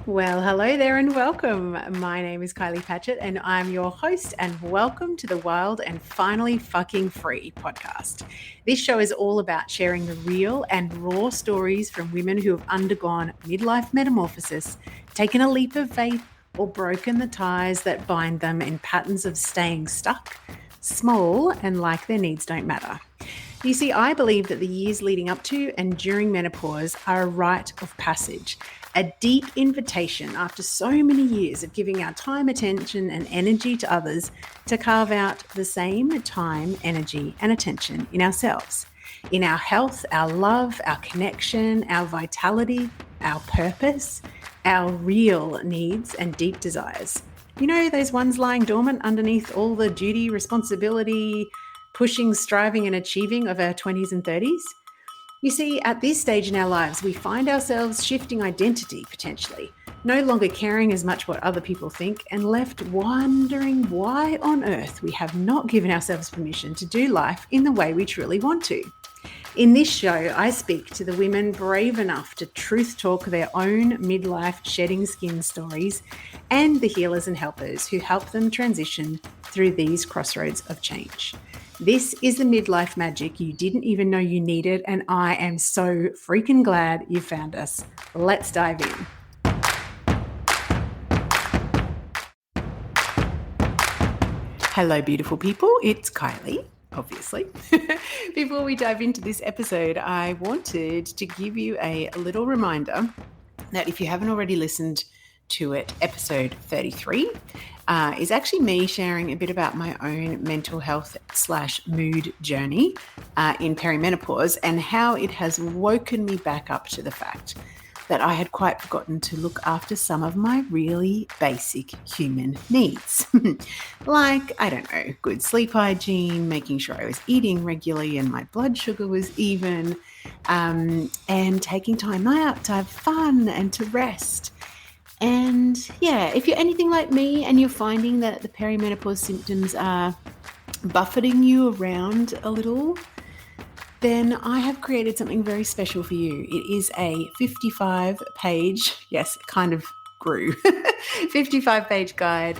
Well, hello there and welcome. My name is Kylie Patchett and I'm your host, and welcome to the Wild and Finally Fucking Free podcast. This show is all about sharing the real and raw stories from women who have undergone midlife metamorphosis, taken a leap of faith, or broken the ties that bind them in patterns of staying stuck, small, and like their needs don't matter. You see, I believe that the years leading up to and during menopause are a rite of passage, a deep invitation after so many years of giving our time, attention, and energy to others to carve out the same time, energy, and attention in ourselves, in our health, our love, our connection, our vitality, our purpose, our real needs and deep desires. You know, those ones lying dormant underneath all the duty, responsibility, pushing, striving, and achieving of our 20s and 30s? You see, at this stage in our lives, we find ourselves shifting identity potentially, no longer caring as much what other people think, and left wondering why on earth we have not given ourselves permission to do life in the way we truly want to. In this show, I speak to the women brave enough to truth talk their own midlife shedding skin stories and the healers and helpers who help them transition through these crossroads of change. This is the midlife magic you didn't even know you needed, and I am so freaking glad you found us. Let's dive in. Hello, beautiful people. It's Kylie, obviously. Before we dive into this episode, I wanted to give you a little reminder that if you haven't already listened to it, episode 33 is actually me sharing a bit about my own mental health / mood journey in perimenopause and how it has woken me back up to the fact that I had quite forgotten to look after some of my really basic human needs. Like, I don't know, good sleep hygiene, making sure I was eating regularly and my blood sugar was even, and taking time out to have fun and to rest. And yeah, if you're anything like me and you're finding that the perimenopause symptoms are buffeting you around a little, then I have created something very special for you. It is a 55-page, yes, it kind of grew, 55-page guide.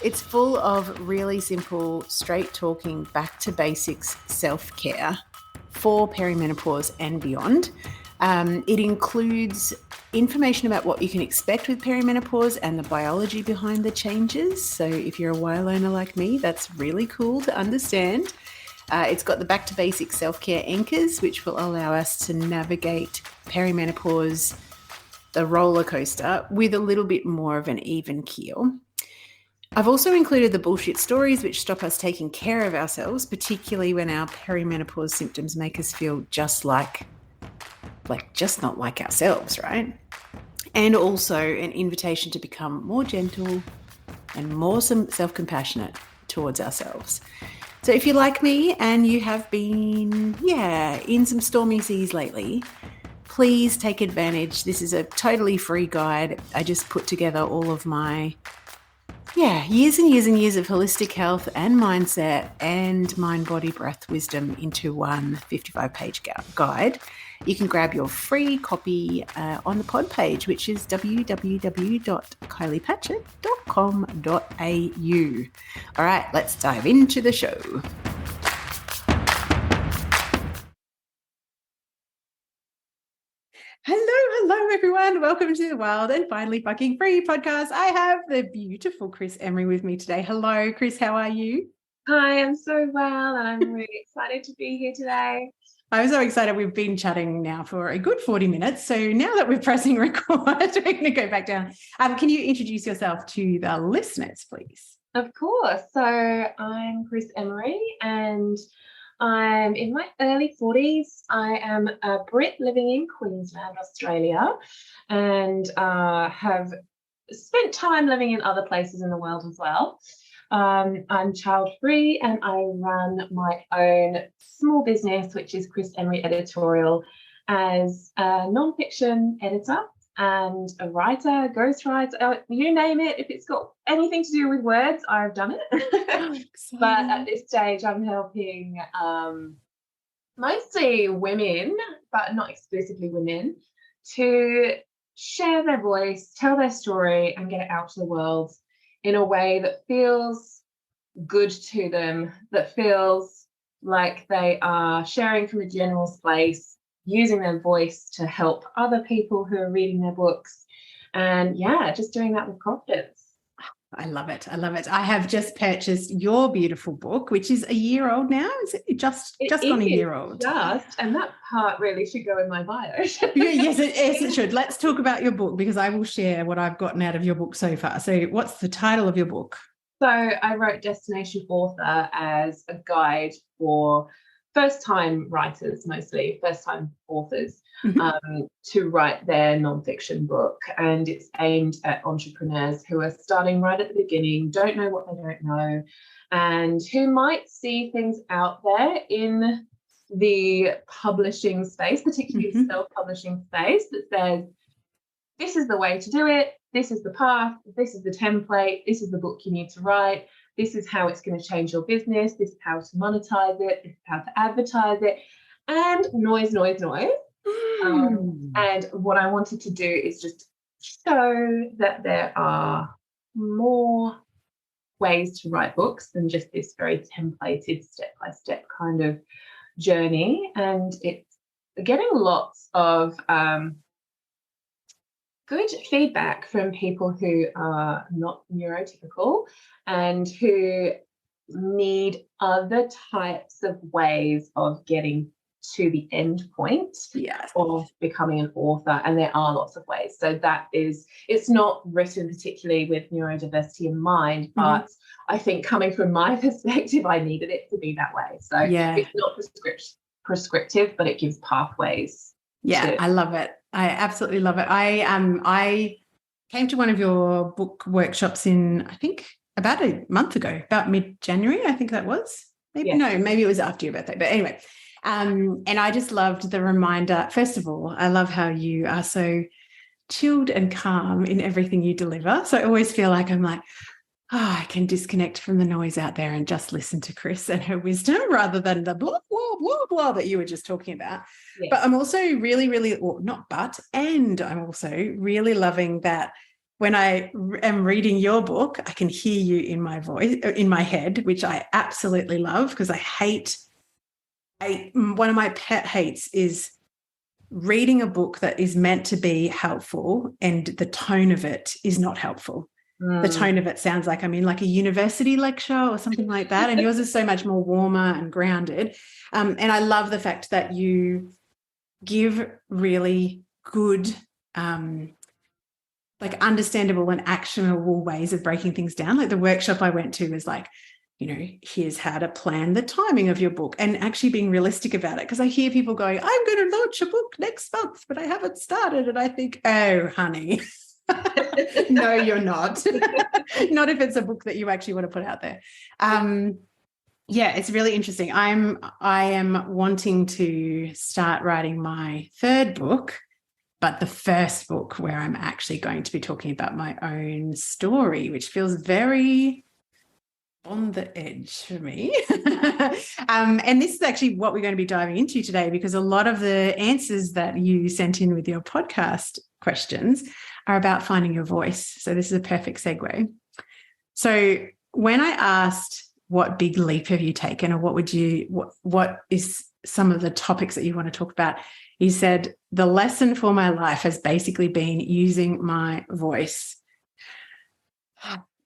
It's full of really simple, straight talking, back to basics self-care for perimenopause and beyond. It includes information about what you can expect with perimenopause and the biology behind the changes. So if you're a while owner like me, that's really cool to understand. It's got the back to basics self-care anchors, which will allow us to navigate perimenopause, the roller coaster, with a little bit more of an even keel. I've also included the bullshit stories which stop us taking care of ourselves, particularly when our perimenopause symptoms make us feel just not like ourselves, right? And also an invitation to become more gentle and more self-compassionate towards ourselves. So if you're like me and you have been, in some stormy seas lately, please take advantage. This is a totally free guide. I just put together all of my years and years and years of holistic health and mindset and mind, body, breath, wisdom into one 55-page guide. You can grab your free copy on the pod page, which is www.kyliepatchett.com.au. All right, let's dive into the show. Hello, everyone. Welcome to the Wild and Finally Fucking Free podcast. I have the beautiful Kris Emery with me today. Hello, Kris. How are you? Hi, I'm so well, and I'm really excited to be here today. I'm so excited. We've been chatting now for a good 40 minutes. So now that we're pressing record, we're going to go back down. Can you introduce yourself to the listeners, please? Of course. So I'm Kris Emery, and I'm in my early 40s. I am a Brit living in Queensland, Australia, and have spent time living in other places in the world as well. I'm child-free and I run my own small business, which is Kris Emery Editorial, as a non-fiction editor and a writer, ghostwriter, you name it. If it's got anything to do with words, I've done it. But at this stage, I'm helping mostly women, but not exclusively women, to share their voice, tell their story, and get it out to the world in a way that feels good to them, that feels like they are sharing from a generous place, using their voice to help other people who are reading their books. And yeah, just doing that with confidence. I love it. I love it. I have just purchased your beautiful book, which is a year old now. Is it just gone a year old? And that part really should go in my bio. Yes, it should. Let's talk about your book, because I will share what I've gotten out of your book so far. So what's the title of your book? So I wrote Destination Author as a guide for first-time writers, mostly first-time authors, to write their nonfiction book. And it's aimed at entrepreneurs who are starting right at the beginning, don't know what they don't know, and who might see things out there in the publishing space, particularly self-publishing space, that says, this is the way to do it, this is the path, this is the template, this is the book you need to write, this is how it's going to change your business, this is how to monetize it, this is how to advertise it, and noise. And what I wanted to do is just show that there are more ways to write books than just this very templated step-by-step kind of journey. And it's getting lots of good feedback from people who are not neurotypical and who need other types of ways of getting to the end point of becoming an author. And there are lots of ways. So that is, it's not written particularly with neurodiversity in mind, but I think coming from my perspective, I needed it to be that way. So it's not prescriptive, but it gives pathways. I love it. I absolutely love it. I came to one of your book workshops in, I think, about a month ago, about mid-January, I think that was. Maybe it was after your birthday. But anyway, and I just loved the reminder. First of all, I love how you are so chilled and calm in everything you deliver. So I always feel like I'm like, I can disconnect from the noise out there and just listen to Kris and her wisdom rather than the blah, blah, blah, blah that you were just talking about. Yes. But I'm also I'm also really loving that when I am reading your book, I can hear you in my voice, in my head, which I absolutely love, because one of my pet hates is reading a book that is meant to be helpful and the tone of it is not helpful. The tone of it sounds like I'm in like a university lecture or something like that. And yours is so much more warmer and grounded. And I love the fact that you give really good, like understandable and actionable ways of breaking things down. Like the workshop I went to was like, here's how to plan the timing of your book, and actually being realistic about it. Because I hear people going, I'm going to launch a book next month, but I haven't started. And I think, oh, honey. No, you're not. Not if it's a book that you actually want to put out there. It's really interesting. I am wanting to start writing my third book, but the first book where I'm actually going to be talking about my own story, which feels very on the edge for me. And this is actually what we're going to be diving into today, because a lot of the answers that you sent in with your podcast questions are about finding your voice. So this is a perfect segue. So when I asked what big leap have you taken, or what is some of the topics that you want to talk about, you said the lesson for my life has basically been using my voice.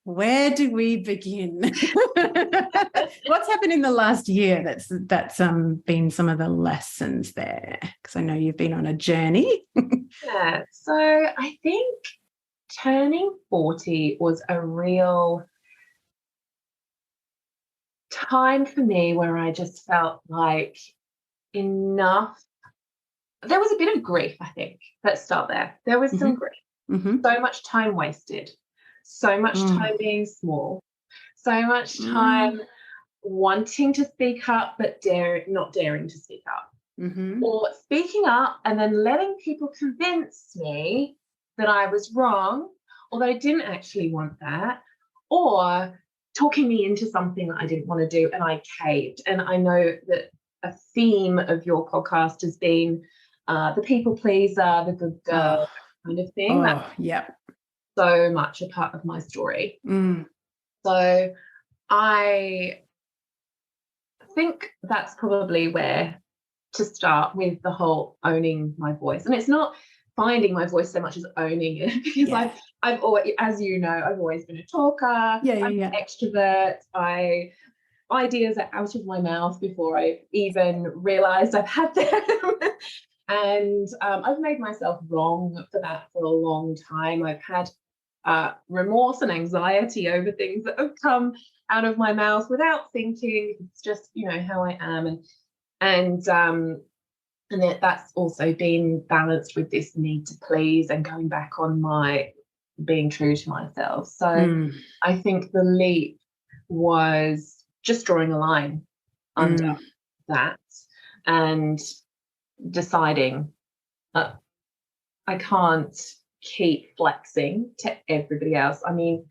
Where do we begin? What's happened in the last year that's been some of the lessons there? Because I know you've been on a journey. So I think turning 40 was a real time for me where I just felt like enough. There was a bit of grief, I think. Let's start there. There was some grief. So much time wasted. So much time being small, so much time wanting to speak up but not daring to speak up, or speaking up and then letting people convince me that I was wrong, although I didn't actually want that, or talking me into something that I didn't want to do and I caved. And I know that a theme of your podcast has been the people pleaser, the good girl, kind of thing. That's Oh, yeah. so much a part of my story. Mm. So I think that's probably where to start with the whole owning my voice. And it's not finding my voice so much as owning it, because Yeah. I've always, as you know, I've always been a talker. Yeah, yeah, I'm yeah. an extrovert. Ideas are out of my mouth before I even realized I've had them. And I've made myself wrong for that for a long time. I've had remorse and anxiety over things that have come out of my mouth without thinking. It's just, how I am. And that's also been balanced with this need to please and going back on my being true to myself. So Mm. I think the leap was just drawing a line under Mm. that and deciding that I can't keep flexing to everybody else. I mean,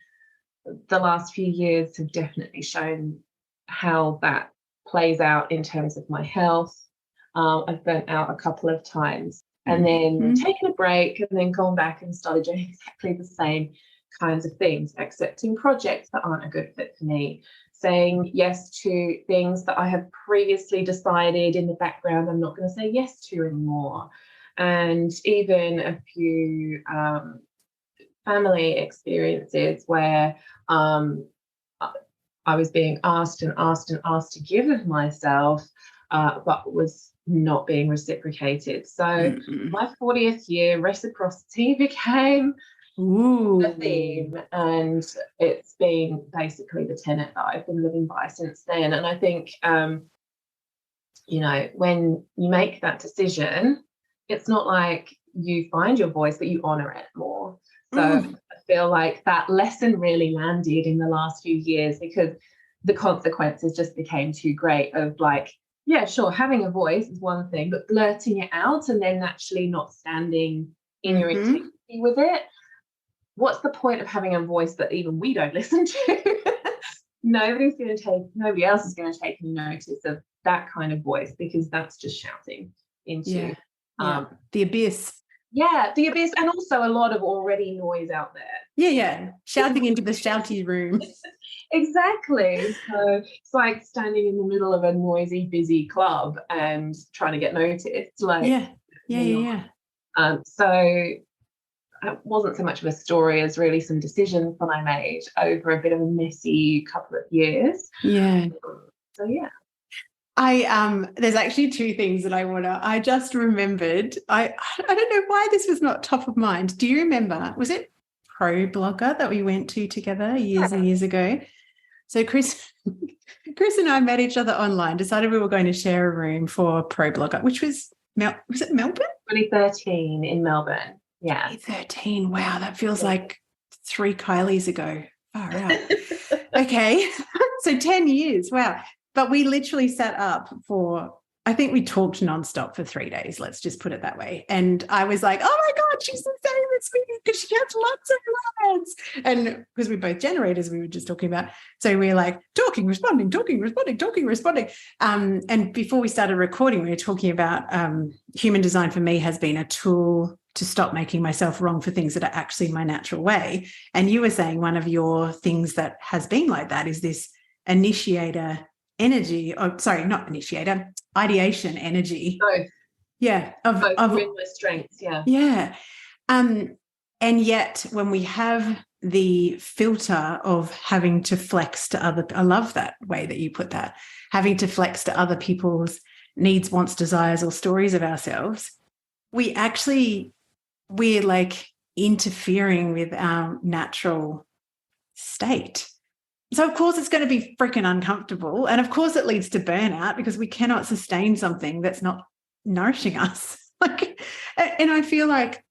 the last few years have definitely shown how that plays out in terms of my health. I've burnt out a couple of times and then Mm. taken a break and then gone back and started doing exactly the same kinds of things, accepting projects that aren't a good fit for me, saying yes to things that I have previously decided in the background I'm not going to say yes to anymore. And even a few family experiences where I was being asked and asked and asked to give of myself, but was not being reciprocated. So Mm-mm. my 40th year, reciprocity became Ooh. the theme, and it's been basically the tenet that I've been living by since then. And I think, when you make that decision, it's not like you find your voice, but you honor it more. So Mm. I feel like that lesson really landed in the last few years, because the consequences just became too great of like, yeah, sure, having a voice is one thing, but blurting it out and then actually not standing in your Mm-hmm. integrity with it. What's the point of having a voice that even we don't listen to? Nobody else is going to take any notice of that kind of voice, because that's just shouting into Yeah. Yeah. The abyss. the abyss, and also a lot of already noise out there. Yeah, yeah. Shouting into the shouty room. Exactly. So it's like standing in the middle of a noisy, busy club and trying to get noticed. Like, Yeah. Yeah, yeah, yeah. So it wasn't so much of a story as really some decisions that I made over a bit of a messy couple of years. Yeah. So yeah. There's actually two things that I just remembered. I don't know why this was not top of mind. Do you remember, was it Pro Blogger that we went to together years and years ago? So Kris and I met each other online, decided we were going to share a room for Pro Blogger, which was it Melbourne? 2013 in Melbourne. Yeah. 2013. Wow, that feels like 3 Kylies ago. Far out. Okay. So 10 years. Wow. But we literally sat up I think we talked nonstop for 3 days. Let's just put it that way. And I was like, oh my God, she's the same as me because she has lots of words. And because we're both generators, we were just talking about. So we're like talking, responding, talking, responding, talking, responding. And before we started recording, we were talking about human design for me has been a tool to stop making myself wrong for things that are actually my natural way. And you were saying one of your things that has been like that is this initiator energy, not initiator, ideation energy. Both. Yeah. Both are in my strengths. Yeah. Yeah. And yet when we have the filter of having to flex to I love that way that you put that, having to flex to other people's needs, wants, desires, or stories of ourselves, we're like interfering with our natural state. So, of course, it's going to be freaking uncomfortable. And of course, it leads to burnout because we cannot sustain something that's not nourishing us. And I feel like,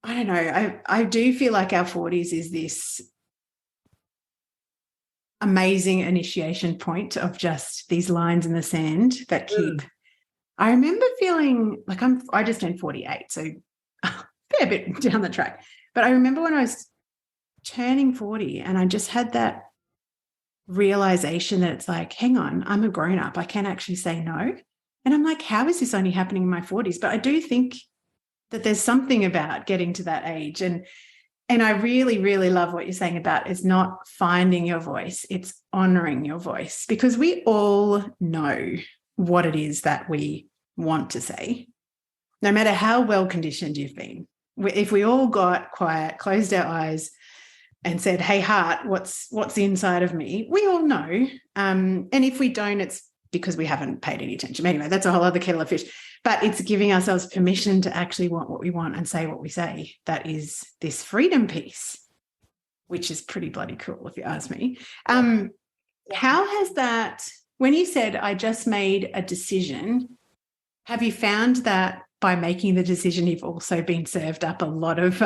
I don't know, I do feel like our 40s is this amazing initiation point of just these lines in the sand that keep. I remember feeling like I just turned 48, so a fair bit down the track. But I remember when I was turning 40 and I just had that realization that it's like, hang on, I'm a grown up. I can actually say no. And I'm like, how is this only happening in my 40s? But I do think that there's something about getting to that age. And I really, really love what you're saying about it's not finding your voice, it's honoring your voice, because we all know what it is that we want to say, no matter how well conditioned you've been. If we all got quiet, closed our eyes and said, hey, heart, what's inside of me? We all know. And if we don't, it's because we haven't paid any attention. Anyway, that's a whole other kettle of fish. But it's giving ourselves permission to actually want what we want and say what we say. That is this freedom piece, which is pretty bloody cool, if you ask me. How has that, when you said, I just made a decision, have you found that by making the decision, you've also been served up a lot of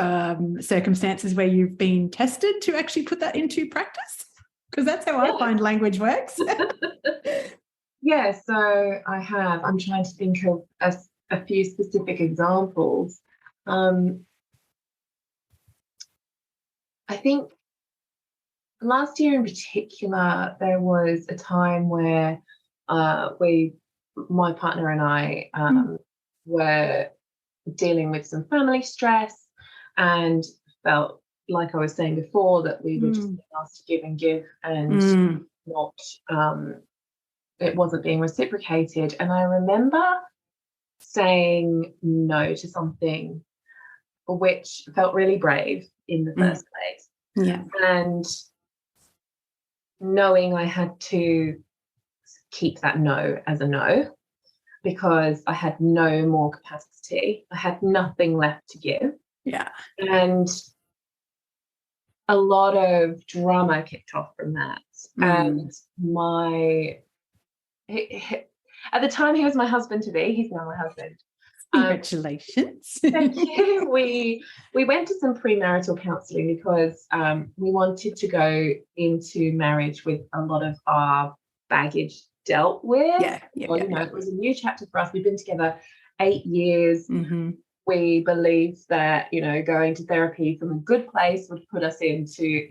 circumstances where you've been tested to actually put that into practice? Because that's how I find language works. Yeah, so I have. I'm trying to think of a few specific examples. I think last year in particular, there was a time where my partner and I were dealing with some family stress and felt, like I was saying before, that we were just being asked to give and give and not it wasn't being reciprocated. And I remember saying no to something which felt really brave in the first place. Yeah. And knowing I had to keep that no as a no, because I had no more capacity. I had nothing left to give. Yeah. And a lot of drama kicked off from that. And at the time, he was my husband-to-be. He's now my husband. Congratulations. Thank you. We went to some premarital counselling because we wanted to go into marriage with a lot of our baggage dealt with. It was a new chapter for us. We've been together 8 years. We believed that, going to therapy from a good place would put us into,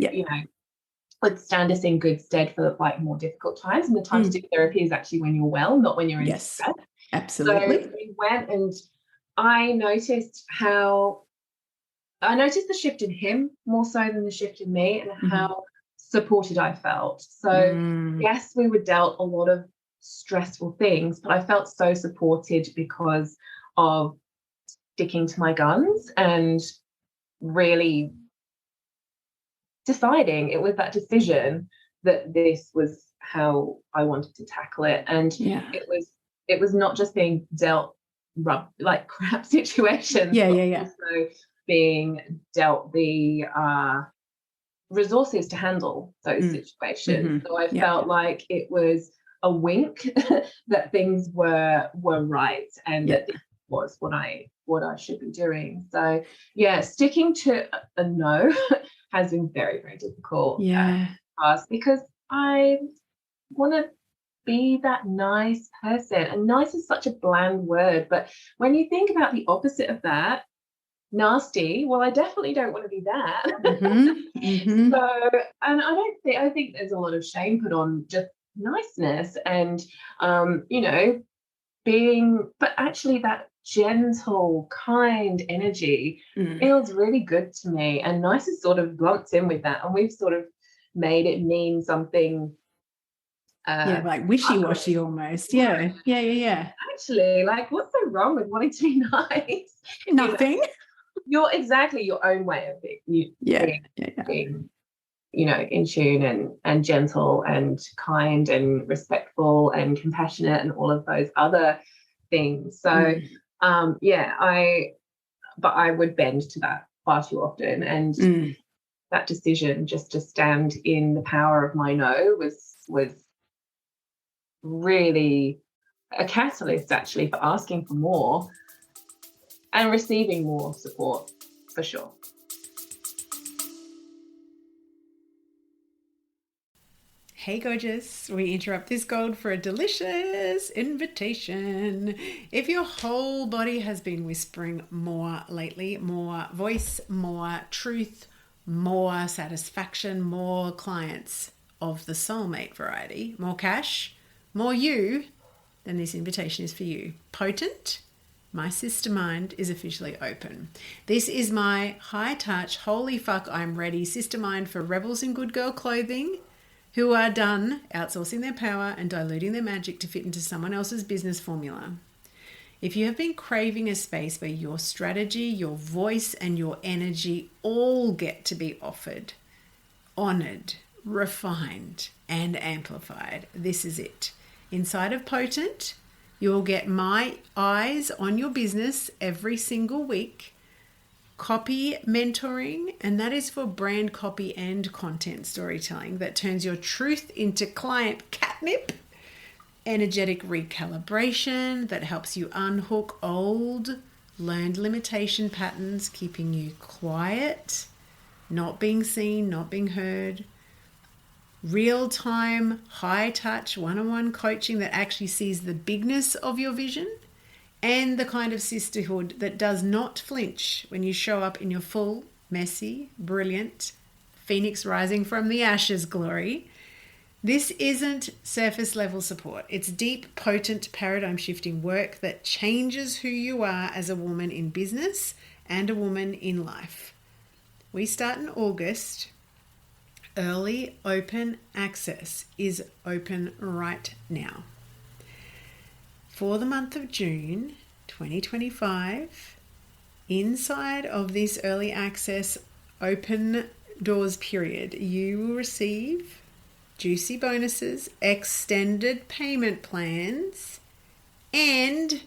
would stand us in good stead for like more difficult times. And the time to do therapy is actually when you're well, not when you're in stress. Absolutely. So we went, and I noticed the shift in him more so than the shift in me, and how supported I felt. So yes, we were dealt a lot of stressful things, but I felt so supported because of sticking to my guns and really deciding. It was that decision that this was how I wanted to tackle it. And it was not just being dealt like crap situations, but also being dealt the resources to handle those situations. So I felt like it was a wink that things were right, and that this was what I should be doing. So sticking to a no has been very, very difficult. Because I want to be that nice person, and nice is such a bland word, but when you think about the opposite of that, nasty, well, I definitely don't want to be that. So, and I think there's a lot of shame put on just niceness and but actually that gentle, kind energy feels really good to me, and nice is sort of lumps in with that, and we've sort of made it mean something like wishy-washy almost. Actually, like, what's so wrong with wanting to be nice? Nothing. You're exactly your own way of being in tune and gentle and kind and respectful and compassionate and all of those other things. So but I would bend to that far too often, and that decision just to stand in the power of my no was really a catalyst, actually, for asking for more and receiving more support, for sure. Hey gorgeous, we interrupt this gold for a delicious invitation. If your whole body has been whispering more lately, more voice, more truth, more satisfaction, more clients of the soulmate variety, more cash, more you, then this invitation is for you. Potent, My sister mind is officially open. This is my high touch, holy fuck, I'm ready sister mind for rebels in good girl clothing who are done outsourcing their power and diluting their magic to fit into someone else's business formula. If you have been craving a space where your strategy, your voice, and your energy all get to be offered, honored, refined, and amplified, this is it. Inside of Potent, you'll get my eyes on your business every single week, copy mentoring, and that is for brand copy and content storytelling that turns your truth into client catnip, energetic recalibration that helps you unhook old learned limitation patterns, keeping you quiet, not being seen, not being heard, real-time, high-touch, one-on-one coaching that actually sees the bigness of your vision, and the kind of sisterhood that does not flinch when you show up in your full, messy, brilliant, phoenix rising from the ashes glory. This isn't surface level support. It's deep, potent, paradigm shifting work that changes who you are as a woman in business and a woman in life. We start in August. Early open access is open right now. For the month of June 2025, inside of this early access open doors period, you will receive juicy bonuses, extended payment plans, and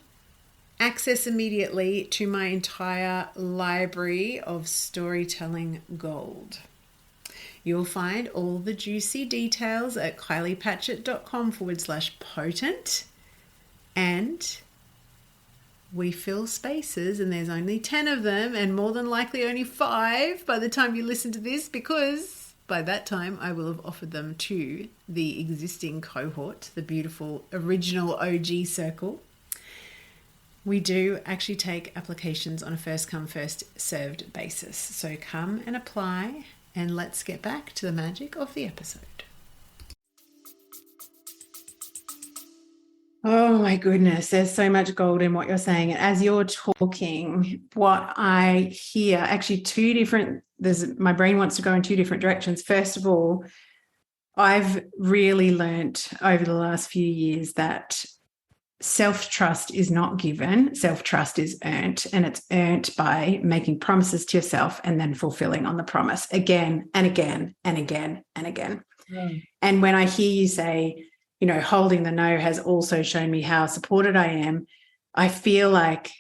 access immediately to my entire library of storytelling gold. You'll find all the juicy details at kyliepatchett.com/potent. And we fill spaces, and there's only 10 of them, and more than likely only 5 by the time you listen to this, because by that time I will have offered them to the existing cohort, the beautiful original OG circle. We do actually take applications on a first come, first served basis. So come and apply, and let's get back to the magic of the episode. Oh my goodness, there's so much gold in what you're saying. And as you're talking, what I hear, actually my brain wants to go in 2 different directions. First of all, I've really learnt over the last few years that self-trust is not given, self-trust is earned, and it's earned by making promises to yourself and then fulfilling on the promise again and again and again and again. And when I hear you say, you know, holding the no has also shown me how supported I am, I feel like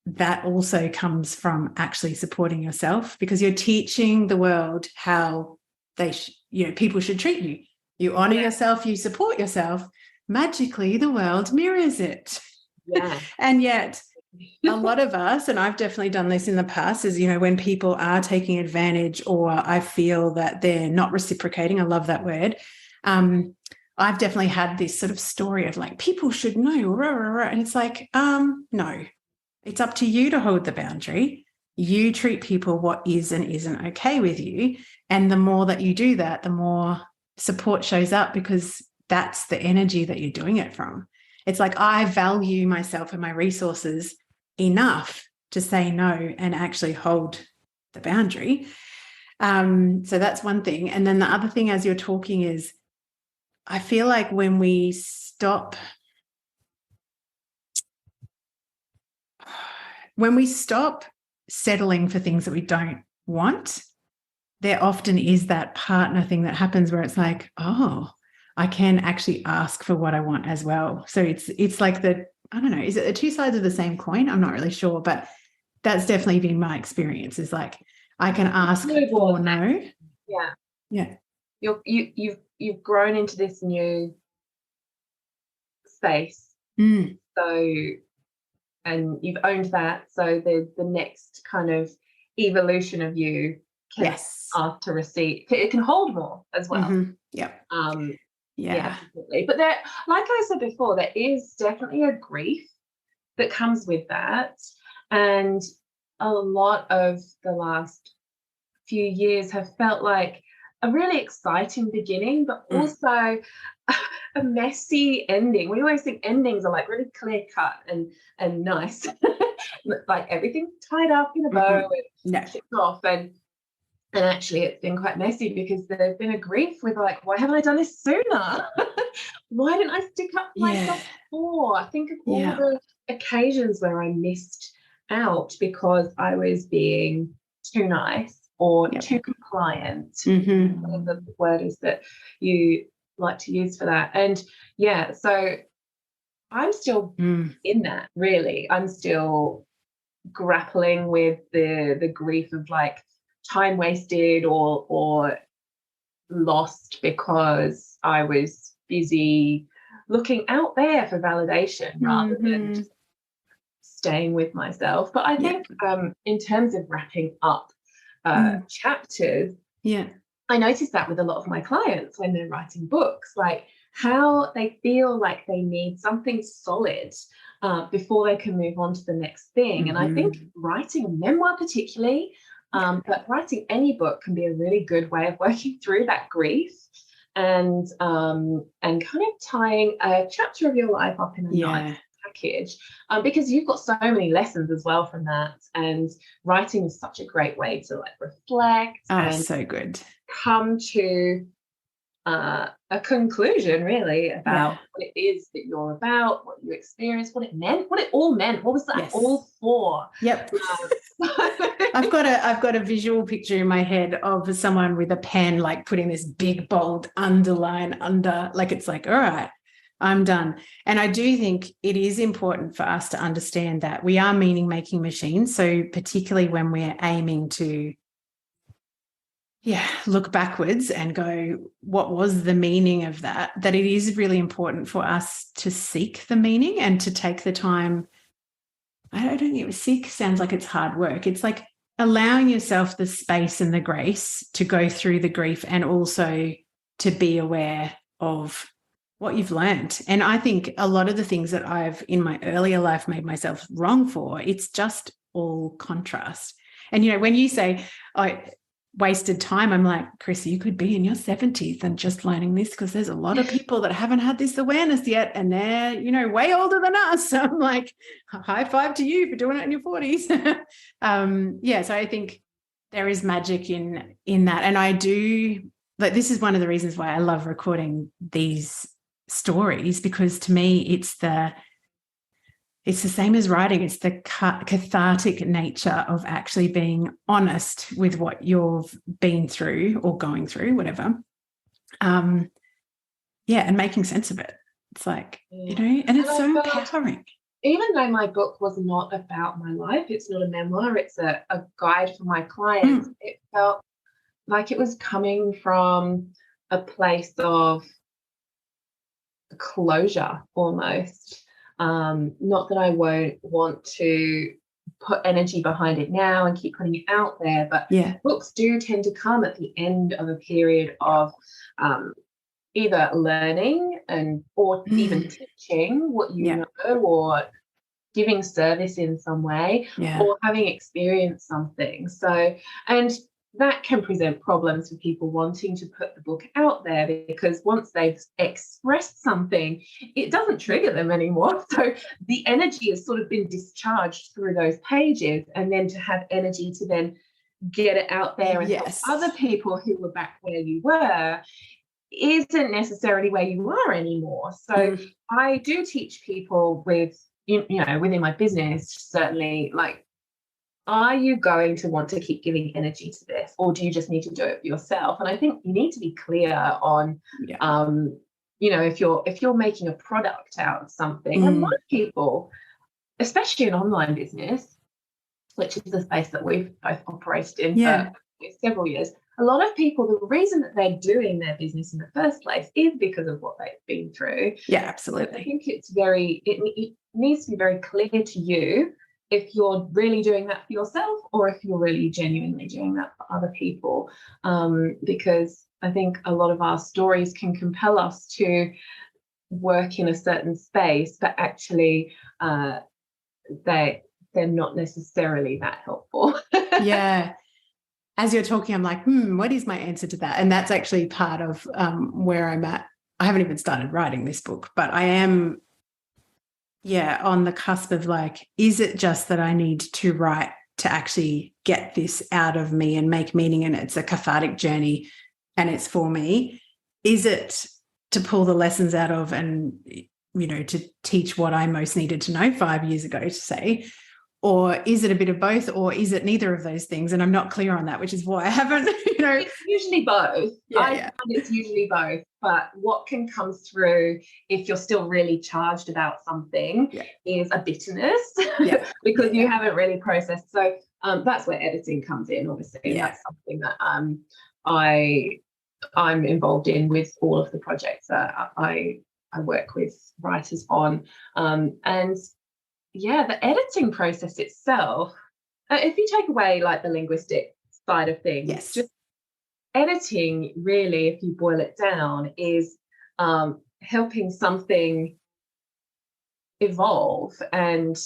that also comes from actually supporting yourself, because you're teaching the world how people should treat you. You honor yourself, you support yourself. Magically, the world mirrors it. Yeah. And yet, a lot of us, and I've definitely done this in the past, is, when people are taking advantage, or I feel that they're not reciprocating, I love that word. I've definitely had this sort of story of like, people should know, rah, rah, rah. And it's like, no, it's up to you to hold the boundary. You treat people what is and isn't okay with you. And the more that you do that, the more support shows up, because that's the energy that you're doing it from. It's like, I value myself and my resources enough to say no and actually hold the boundary. So that's one thing. And then the other thing, as you're talking, is I feel like when we stop settling for things that we don't want, there often is that partner thing that happens where it's like, oh, I can actually ask for what I want as well. So it's like I don't know, is it the 2 sides of the same coin? I'm not really sure, but that's definitely been my experience, is like, I can ask for no. Yeah. Yeah. You've grown into this new space. So, and you've owned that. So the next kind of evolution of you can ask to receive. It can hold more as well. Mm-hmm. Yeah. Yeah, definitely. But there, like I said before, there is definitely a grief that comes with that. And a lot of the last few years have felt like a really exciting beginning, but also a messy ending. We always think endings are like really clear cut and nice, like everything's tied up in a bow and ticked off. And actually, it's been quite messy because there's been a grief with like, why haven't I done this sooner? Why didn't I stick up for myself before? I think of all the occasions where I missed out because I was being too nice or too compliant. Whatever the word is that you like to use for that. And so I'm still in that, really. I'm still grappling with the grief of like time wasted or lost because I was busy looking out there for validation rather than just staying with myself. But I think in terms of wrapping up chapters, I notice that with a lot of my clients when they're writing books, like how they feel like they need something solid before they can move on to the next thing. And I think writing a memoir particularly, but writing any book can be a really good way of working through that grief and kind of tying a chapter of your life up in a nice package, because you've got so many lessons as well from that. And writing is such a great way to like reflect and so good. Come to a conclusion really about what it is that you're about, what you experienced, what it meant, what it all meant. What was that all for? I've got a visual picture in my head of someone with a pen like putting this big bold underline under, like it's like, all right, I'm done. And I do think it is important for us to understand that we are meaning-making machines. So particularly when we're aiming to look backwards and go, what was the meaning of that it is really important for us to seek the meaning and to take the time. I don't think seek sounds like it's hard work. It's like allowing yourself the space and the grace to go through the grief and also to be aware of what you've learned. And I think a lot of the things that I've in my earlier life made myself wrong for, it's just all contrast. And, you know, when you say, wasted time, I'm like, Kris, you could be in your 70s and just learning this, because there's a lot of people that haven't had this awareness yet and they're, you know, way older than us. So I'm like, high five to you for doing it in your 40s. So I think there is magic in that. And I do, like, this is one of the reasons why I love recording these stories, because to me it's the same as writing. It's the cathartic nature of actually being honest with what you've been through or going through, whatever. And making sense of it. It's like, you know, and it's so empowering. Even though my book was not about my life, it's not a memoir, it's a guide for my clients, it felt like it was coming from a place of closure almost. Not that I won't want to put energy behind it now and keep putting it out there, but books do tend to come at the end of a period of either learning or even teaching what you know, or giving service in some way, or having experienced something. So, and that can present problems for people wanting to put the book out there, because once they've expressed something, it doesn't trigger them anymore. So the energy has sort of been discharged through those pages, and then to have energy to then get it out there and help other people who were back where you were isn't necessarily where you are anymore. So I do teach people with, you know, within my business, certainly, like, are you going to want to keep giving energy to this, or do you just need to do it for yourself? And I think you need to be clear on, you know, if you're making a product out of something, and a lot of people, especially in online business, which is the space that we've both operated in for several years, a lot of people, the reason that they're doing their business in the first place is because of what they've been through. Yeah, absolutely. I think it needs to be very clear to you if you're really doing that for yourself, or if you're really genuinely doing that for other people, because I think a lot of our stories can compel us to work in a certain space, but actually they're not necessarily that helpful. As you're talking, I'm like, what is my answer to that? And that's actually part of where I'm at I haven't even started writing this book, but I am, on the cusp of like, is it just that I need to write to actually get this out of me and make meaning, and it's a cathartic journey and it's for me? Is it to pull the lessons out of and, to teach what I most needed to know 5 years ago, to say? Or is it a bit of both, or is it neither of those things? And I'm not clear on that, which is why I haven't, It's usually both. I find it's usually both. But what can come through if you're still really charged about something is a bitterness because you haven't really processed. So that's where editing comes in, obviously. And that's something that I'm involved in with all of the projects that I work with writers on. And the editing process itself, if you take away like the linguistic side of things, just editing really, if you boil it down, is helping something evolve. And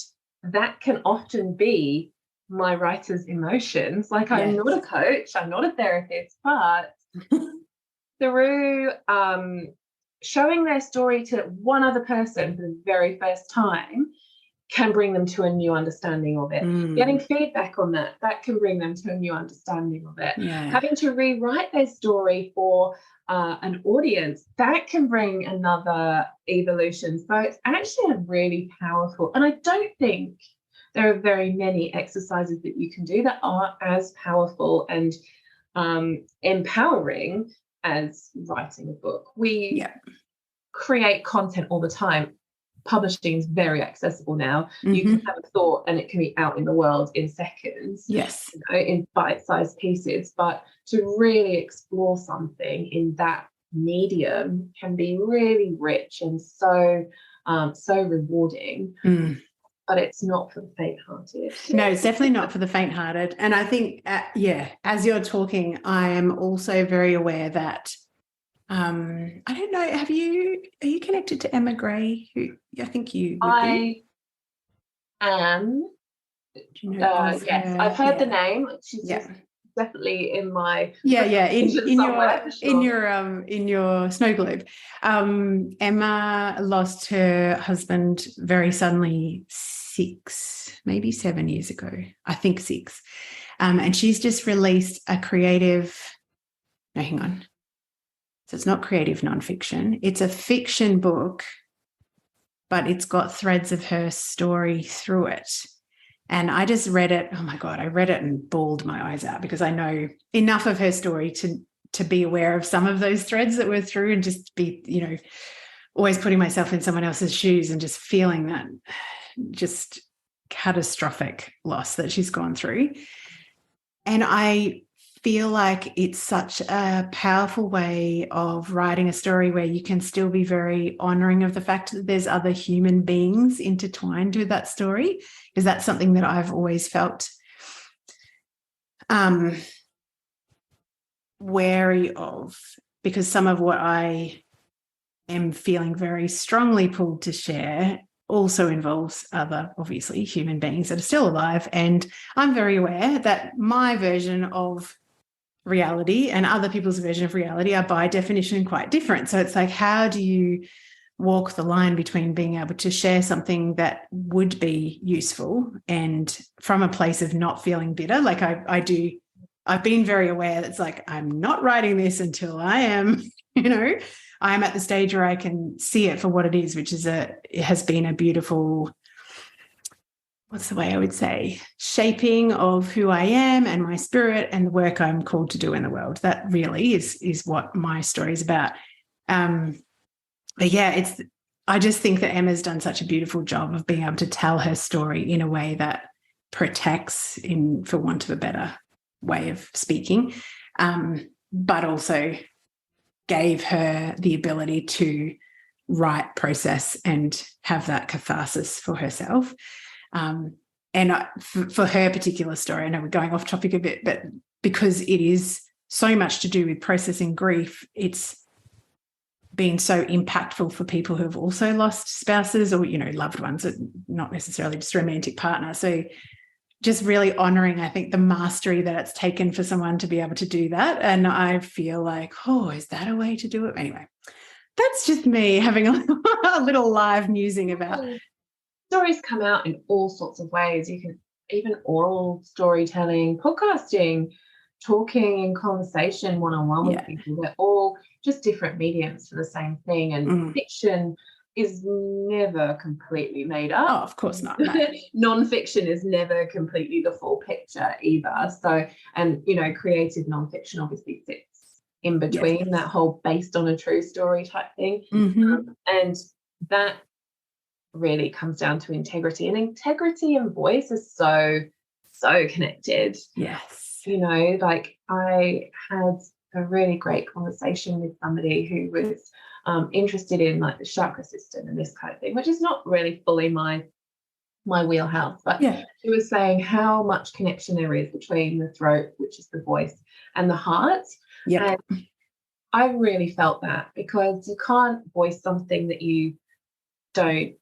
that can often be my writer's emotions. Like, I'm not a coach, I'm not a therapist, but through showing their story to one other person for the very first time can bring them to a new understanding of it. Getting feedback on that can bring them to a new understanding of it. Having to rewrite their story for an audience, that can bring another evolution. So it's actually a really powerful, and I don't think there are very many exercises that you can do that are as powerful and empowering as writing a book. We create content all the time. Publishing is very accessible now. You can have a thought and it can be out in the world in seconds, in bite-sized pieces. But to really explore something in that medium can be really rich and so rewarding. But it's not for the faint-hearted. No, it's definitely not for the faint-hearted. And I think, as you're talking, I am also very aware that I don't know, are you connected to Emma Gray? Who I think you would be. I am. Do you know yes, I've heard the name. She's just definitely in my in your snow globe. Emma lost her husband very suddenly 6, maybe 7 years ago. I think 6. And she's just released a creative. No, hang on. So it's not creative nonfiction. It's a fiction book, but it's got threads of her story through it. And I just read it. Oh my God, I read it and bawled my eyes out because I know enough of her story to be aware of some of those threads that were through, and just be, always putting myself in someone else's shoes and just feeling that just catastrophic loss that she's gone through. And I feel like it's such a powerful way of writing a story where you can still be very honoring of the fact that there's other human beings intertwined with that story, because that's something that I've always felt wary of, because some of what I am feeling very strongly pulled to share also involves other, obviously, human beings that are still alive. And I'm very aware that my version of reality and other people's version of reality are by definition quite different. So it's like, how do you walk the line between being able to share something that would be useful and from a place of not feeling bitter? Like I've been very aware that's like, I'm not writing this until I am, I'm at the stage where I can see it for what it is, which is it has been a beautiful, what's the way I would say, shaping of who I am and my spirit and the work I'm called to do in the world. That really is what my story is about. But I just think that Emma's done such a beautiful job of being able to tell her story in a way that protects, for want of a better way of speaking, but also gave her the ability to write, process, and have that catharsis for herself. And for her particular story, I know we're going off topic a bit, but because it is so much to do with processing grief, it's been so impactful for people who have also lost spouses or, loved ones, not necessarily just a romantic partner. So just really honouring, I think, the mastery that it's taken for someone to be able to do that. And I feel like, is that a way to do it? Anyway, That's just me having a little live musing about. Stories come out in all sorts of ways. You can even oral storytelling, podcasting, talking in conversation one-on-one with people. They're all just different mediums for the same thing. And fiction is never completely made up. Oh, of course not. No. Non-fiction is never completely the full picture either. So, and, you know, creative non-fiction obviously sits in between that whole based on a true story type thing. And that really comes down to integrity, and integrity and voice is so connected. Yes. You know, like I had a really great conversation with somebody who was interested in like the chakra system and this kind of thing, which is not really fully my wheelhouse, but she was saying how much connection there is between the throat, which is the voice, and the heart. And I really felt that, because you can't voice something that you don't,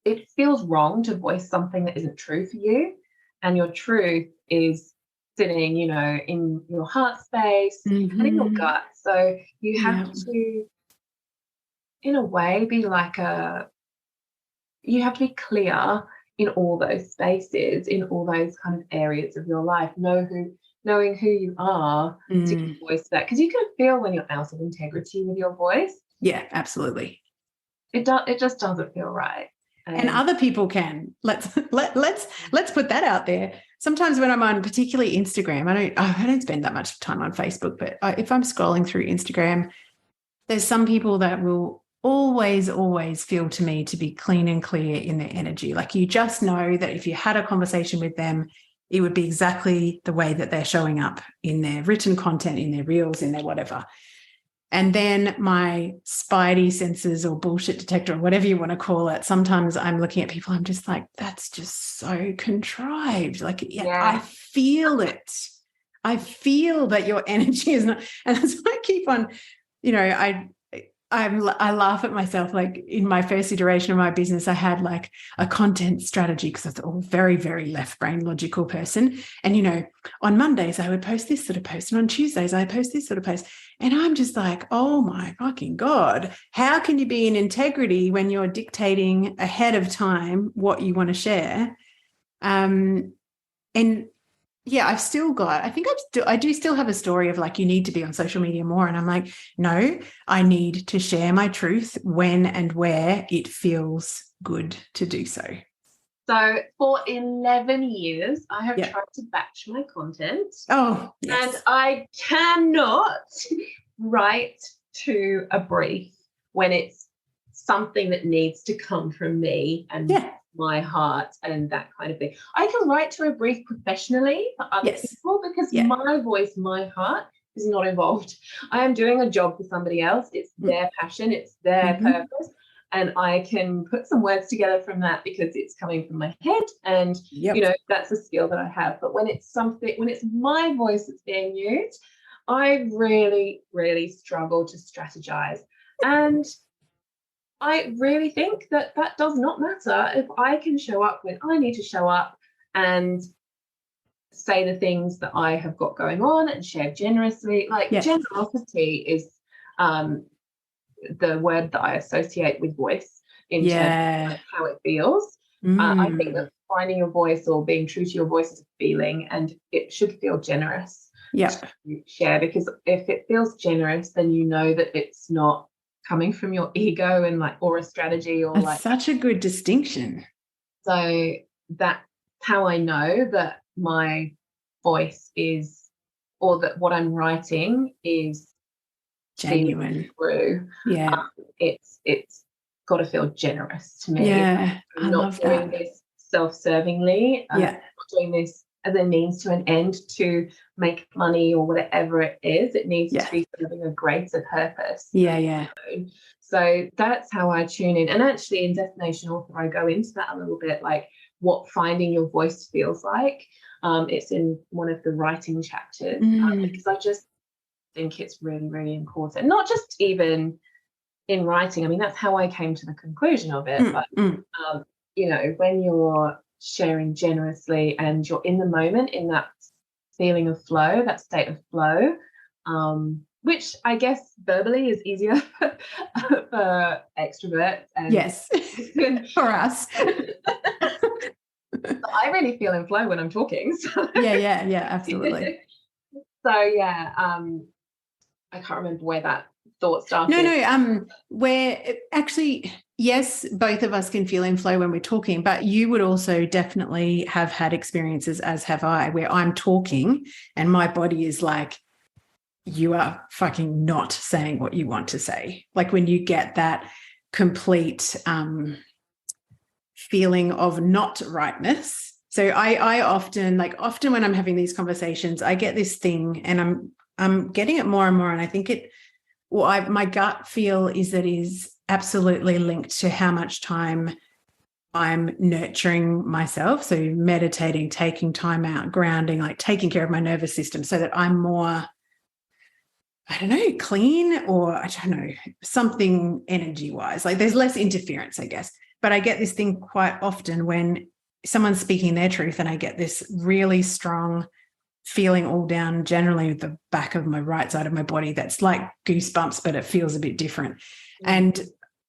it feels wrong to voice something that isn't true for you, and your truth is sitting, you know, in your heart space and in your gut. So you have to, in a way, be like you have to be clear in all those spaces, in all those kind of areas of your life. Knowing who you are to voice that, because you can feel when you're out of integrity with your voice. Yeah, absolutely. It just doesn't feel right. And other people can. Let's put that out there. Sometimes when I'm on particularly Instagram, I don't spend that much time on Facebook, but if I'm scrolling through Instagram, there's some people that will always feel to me to be clean and clear in their energy. Like you just know that if you had a conversation with them, it would be exactly the way that they're showing up in their written content, in their reels, in their whatever. And then my spidey senses or bullshit detector or whatever you want to call it, sometimes I'm looking at people, I'm just like, that's just so contrived. Like, I feel it. I feel that your energy is not, and that's why I keep on, you know, I laugh at myself. Like in my first iteration of my business, I had like a content strategy, because I was all very, very left brain logical person. And, you know, on Mondays I would post this sort of post, and on Tuesdays I post this sort of post. And I'm just like, oh my fucking God, how can you be in integrity when you're dictating ahead of time what you want to share? And yeah, I do still have a story of like, you need to be on social media more. And I'm like, no, I need to share my truth when and where it feels good to do so. So for 11 years, I have tried to batch my content. Oh, yes. And I cannot write to a brief when it's something that needs to come from me and my heart and that kind of thing. I can write to a brief professionally for other people, because my voice, my heart is not involved. I am doing a job for somebody else. It's their passion, it's their purpose. And I can put some words together from that because it's coming from my head, and you know, that's a skill that I have. But when it's my voice that's being used, I really, really struggle to strategize. And I really think that does not matter. If I can show up when I need to show up and say the things that I have got going on and share generously, like generosity is the word that I associate with voice in terms of how it feels. I think that finding your voice or being true to your voice is a feeling, and it should feel generous to share, because if it feels generous, then you know that it's not coming from your ego and like, or a strategy, or that's such a good distinction. So that's how I know that my voice is, or that what I'm writing is genuine. Through. It's got to feel generous to me. Yeah, I'm not doing this self-servingly. I'm not doing this as a means to an end to make money or whatever it is. It needs to be serving a greater purpose. So that's how I tune in. And actually in Destination Author, I go into that a little bit, like what finding your voice feels like. It's in one of the writing chapters, because I just think it's really, really important. Not just even in writing. I mean, that's how I came to the conclusion of it. But, you know, when you're sharing generously and you're in the moment, in that feeling of flow, that state of flow, which I guess verbally is easier for extroverts. And Yes, for us. I really feel in flow when I'm talking. So. Yeah, absolutely. So yeah, I can't remember where that thought started. No, where actually, yes, both of us can feel in flow when we're talking, but you would also definitely have had experiences, as have I, where I'm talking and my body is like, you are fucking not saying what you want to say. Like when you get that complete feeling of not rightness. So I often when I'm having these conversations, I get this thing and I'm getting it more and more. And I think my gut feel is that is absolutely linked to how much time I'm nurturing myself. So meditating, taking time out, grounding, like taking care of my nervous system so that I'm more, I don't know, clean, or I don't know, something energy wise. Like there's less interference, I guess. But I get this thing quite often when someone's speaking their truth and I get this really strong feeling all down generally the back of my right side of my body that's like goosebumps, but it feels a bit different. And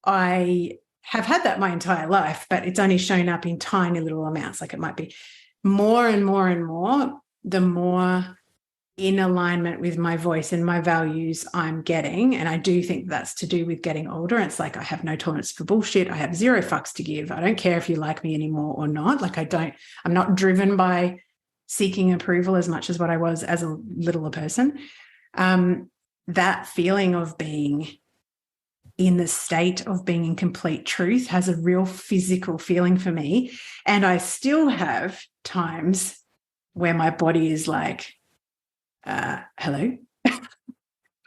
I have had that my entire life, but it's only shown up in tiny little amounts. Like it might be more and more and more, the more in alignment with my voice and my values I'm getting. And I do think that's to do with getting older. It's like I have no tolerance for bullshit. I have zero fucks to give. I don't care if you like me anymore or not. Like I'm not driven by seeking approval as much as what I was as a littler person. That feeling of being in the state of being in complete truth has a real physical feeling for me. And I still have times where my body is like, hello,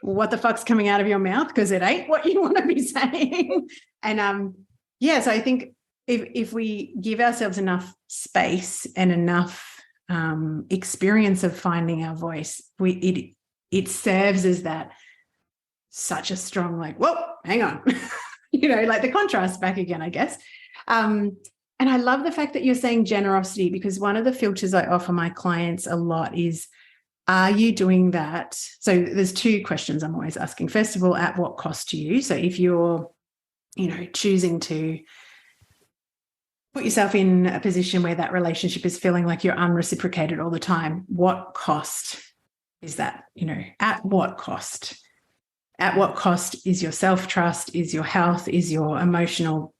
what the fuck's coming out of your mouth? Because it ain't what you want to be saying. And so I think if we give ourselves enough space and enough experience of finding our voice, it serves as that such a strong, like, whoa, hang on, like the contrast back again, I guess. And I love the fact that you're saying generosity, because one of the filters I offer my clients a lot is, are you doing that? So there's two questions I'm always asking. First of all, at what cost to you? So if you're, choosing to put yourself in a position where that relationship is feeling like you're unreciprocated all the time, what cost is that? At what cost? At what cost is your self-trust, is your health, is your emotional,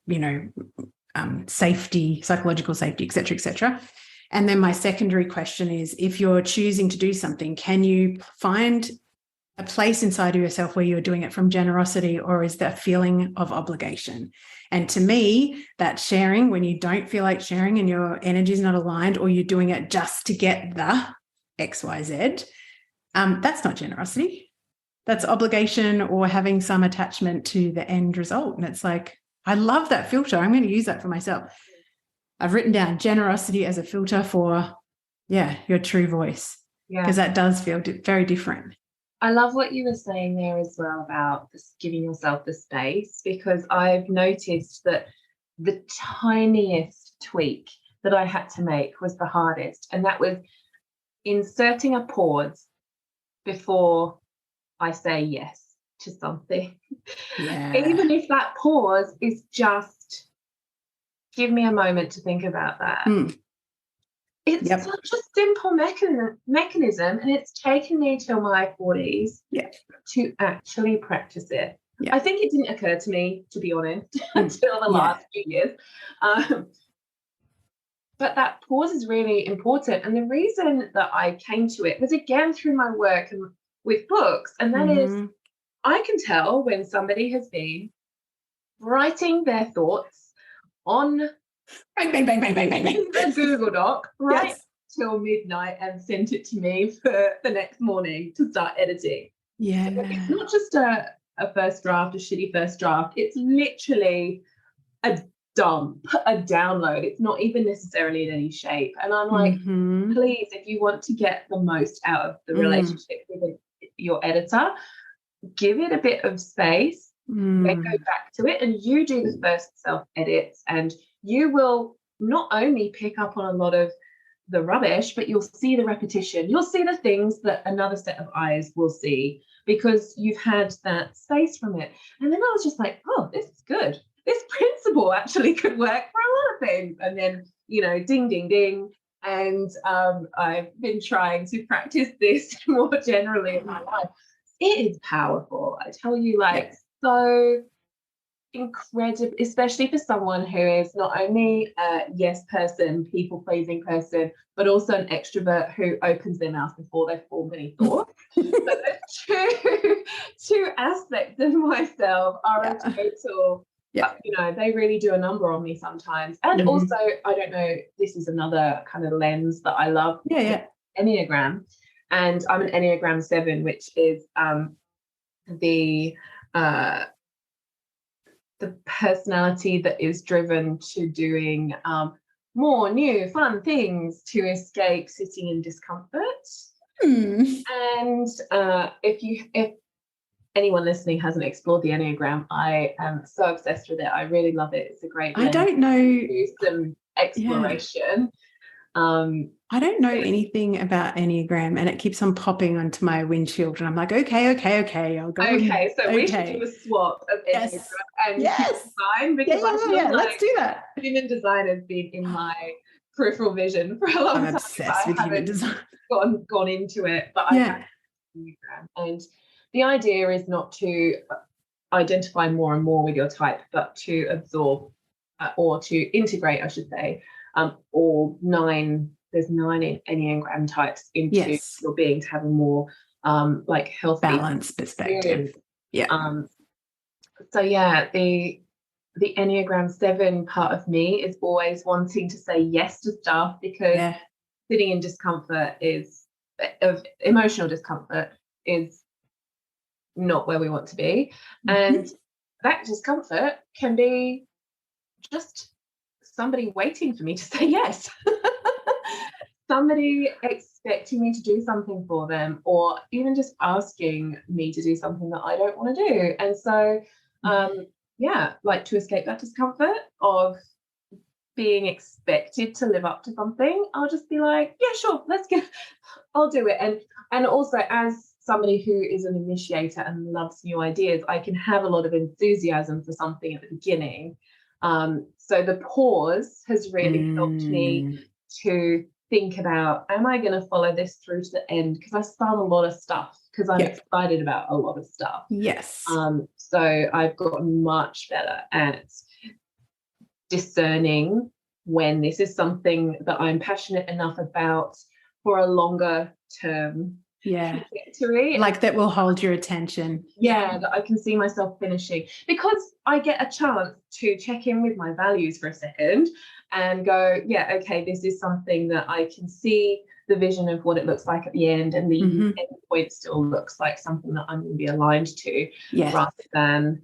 safety, psychological safety, et cetera, et cetera. And then my secondary question is, if you're choosing to do something, can you find a place inside of yourself where you're doing it from generosity, or is that feeling of obligation? And to me, that sharing when you don't feel like sharing and your energy is not aligned, or you're doing it just to get the XYZ, that's not generosity. That's obligation or having some attachment to the end result. And it's like, I love that filter. I'm going to use that for myself. I've written down generosity as a filter for, your true voice, because that does feel very different. I love what you were saying there as well about this, giving yourself the space, because I've noticed that the tiniest tweak that I had to make was the hardest, and that was inserting a pause before I say yes to something. Yeah. Even if that pause is just, give me a moment to think about that. It's such a simple mechanism, and it's taken me till my 40s to actually practice it. Yeah. I think it didn't occur to me, to be honest, until the last few years. But that pause is really important. And the reason that I came to it was, again, through my work and with books, and that is, I can tell when somebody has been writing their thoughts on bang, bang, bang, bang, bang, bang, bang. a Google Doc till midnight and sent it to me for the next morning to start editing. Yeah. So it's not just a first draft, a shitty first draft. It's literally a dump, a download. It's not even necessarily in any shape. And I'm like, please, if you want to get the most out of the relationship with your editor, give it a bit of space, then go back to it, and you do the first self edits, and you will not only pick up on a lot of the rubbish, but you'll see the repetition. You'll see the things that another set of eyes will see because you've had that space from it. And then I was just like, oh, this is good. This principle actually could work for a lot of things. And then, ding, ding, ding. And I've been trying to practice this more generally in my life. It is powerful. I tell you, so incredible, especially for someone who is not only a yes person, people pleasing person, but also an extrovert who opens their mouth before they form any thought. So the two aspects of myself are a total, they really do a number on me sometimes. And also, I don't know, this is another kind of lens that I love. Enneagram. And I'm an Enneagram 7, which is the personality that is driven to doing more new, fun things to escape sitting in discomfort. And if anyone listening hasn't explored the Enneagram, I am so obsessed with it. I really love it. It's a great I don't know. Do some exploration. I don't know anything about Enneagram, and it keeps on popping onto my windshield, and I'm like, okay, I'll go. Okay, so we should do a swap of Enneagram and design, because let's do that. Human design has been in my peripheral vision for a long time. I'm obsessed with human design. Gone into it, but I have Enneagram, and the idea is not to identify more and more with your type, but to absorb or to integrate, I should say, all 9. There's 9 Enneagram types into your being to have a more healthy, balanced perspective. So the Enneagram 7 part of me is always wanting to say yes to stuff, because sitting in discomfort of emotional discomfort is not where we want to be. And that discomfort can be just somebody waiting for me to say yes. Somebody expecting me to do something for them, or even just asking me to do something that I don't want to do. And so, to escape that discomfort of being expected to live up to something, I'll just be like, yeah, sure, I'll do it. And also, as somebody who is an initiator and loves new ideas, I can have a lot of enthusiasm for something at the beginning. So the pause has really helped me to think about, am I going to follow this through to the end? Because I start a lot of stuff because I'm excited about a lot of stuff. Yes. So I've gotten much better at discerning when this is something that I'm passionate enough about for a longer term trajectory. Like that will hold your attention. Yeah, that I can see myself finishing, because I get a chance to check in with my values for a second and go, okay, this is something that I can see the vision of what it looks like at the end, and the end point still looks like something that I'm going to be aligned to, rather than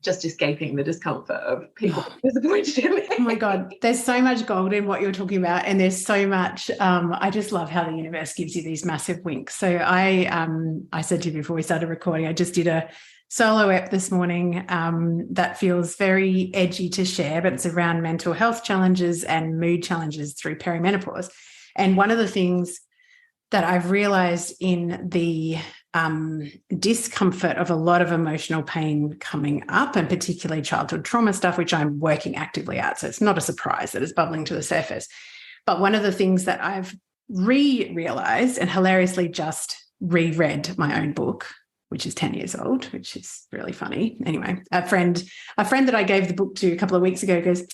just escaping the discomfort of people disappointed in me. Oh my God, there's so much gold in what you're talking about, and there's so much. I just love how the universe gives you these massive winks. So I said to you before we started recording, I just did a solo ep this morning that feels very edgy to share, but it's around mental health challenges and mood challenges through perimenopause. And one of the things that I've realized in the discomfort of a lot of emotional pain coming up, and particularly childhood trauma stuff, which I'm working actively at. So it's not a surprise that it's bubbling to the surface. But one of the things that I've realized, and hilariously just reread my own book, which is 10 years old, which is really funny. Anyway, a friend that I gave the book to a couple of weeks ago goes,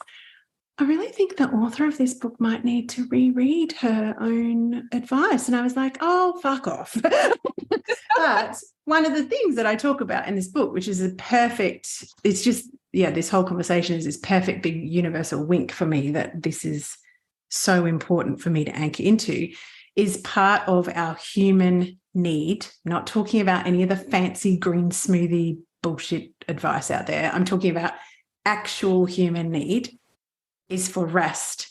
I really think the author of this book might need to reread her own advice. And I was like, oh, fuck off. But one of the things that I talk about in this book, which is this whole conversation is this perfect big universal wink for me that this is so important for me to anchor into, is part of our human need. I'm not talking about any of the fancy green smoothie bullshit advice out there. I'm talking about actual human need is for rest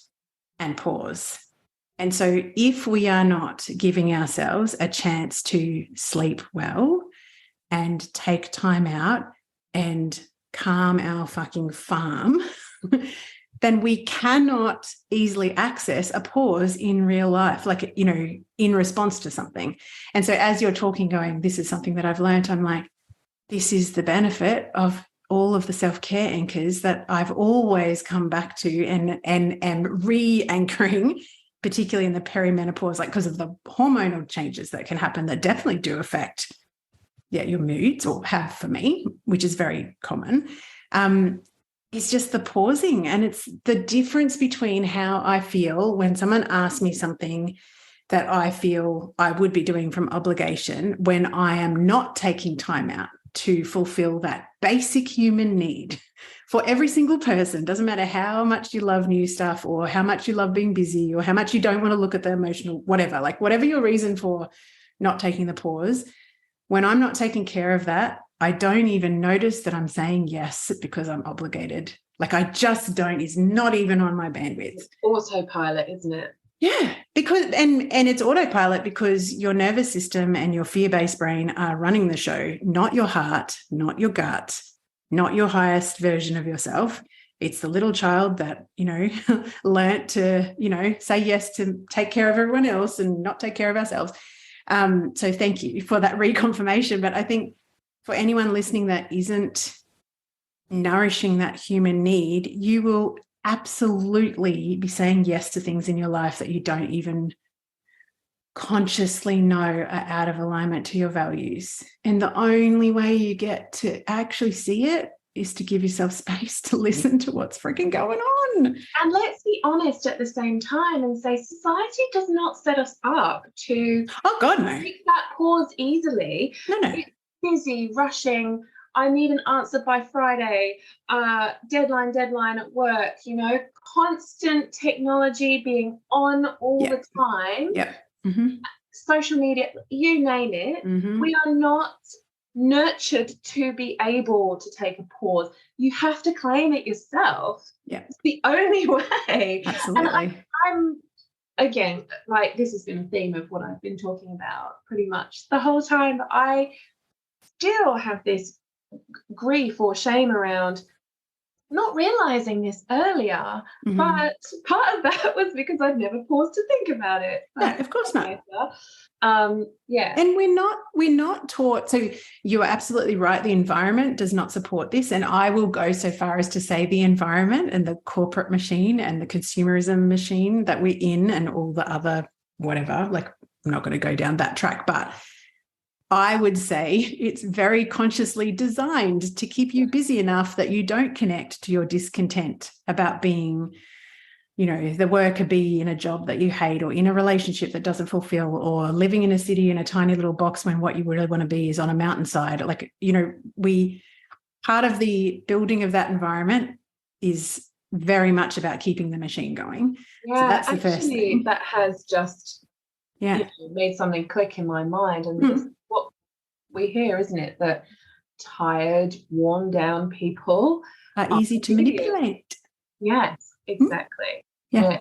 and pause. And so if we are not giving ourselves a chance to sleep well and take time out and calm our fucking farm, then we cannot easily access a pause in real life, like, you know, in response to something. And so as you're talking, going, this is something that I've learned, I'm like, this is the benefit of all of the self-care anchors that I've always come back to and re-anchoring, particularly in the perimenopause, like because of the hormonal changes that can happen that definitely do affect your moods, or have for me, which is very common. It's just the pausing, and it's the difference between how I feel when someone asks me something that I feel I would be doing from obligation, when I am not taking time out to fulfill that basic human need for every single person. Doesn't matter how much you love new stuff, or how much you love being busy, or how much you don't want to look at the emotional, whatever, like whatever your reason for not taking the pause. When I'm not taking care of that, I don't even notice that I'm saying yes because I'm obligated. Like I just don't, it's not even on my bandwidth. It's autopilot, isn't it? Yeah, because and it's autopilot because your nervous system and your fear-based brain are running the show, not your heart, not your gut, not your highest version of yourself. It's the little child that, you know, learnt to, you know, say yes to take care of everyone else and not take care of ourselves. So thank you for that reconfirmation. But I think for anyone listening that isn't nourishing that human need, you will absolutely be saying yes to things in your life that you don't even consciously know are out of alignment to your values. And the only way you get to actually see it is to give yourself space to listen to what's freaking going on. And let's be honest at the same time and say society does not set us up to take that pause easily. No. It's busy, rushing. I need an answer by Friday, deadline at work, you know, constant technology being on all the time. Yeah. Mm-hmm. Social media, you name it. Mm-hmm. We are not nurtured to be able to take a pause. You have to claim it yourself. Yeah. It's the only way. Absolutely. And I'm again, like, this has been a theme of what I've been talking about pretty much the whole time. But I still have this grief or shame around not realizing this earlier. Mm-hmm. But part of that was because I'd never paused to think about it. No, of course not. Yeah. And we're not taught. So you are absolutely right. The environment does not support this. And I will go so far as to say the environment and the corporate machine and the consumerism machine that we're in, and all the other whatever, like I'm not going to go down that track, but I would say it's very consciously designed to keep you busy enough that you don't connect to your discontent about being, you know, the worker bee in a job that you hate, or in a relationship that doesn't fulfill, or living in a city in a tiny little box when what you really want to be is on a mountainside. Like, you know, part of the building of that environment is very much about keeping the machine going. Yeah, so that's the first thing. That has just made something click in my mind. And this is what we hear, isn't it? That tired, worn down people are easy to manipulate. Yes, exactly. Yeah.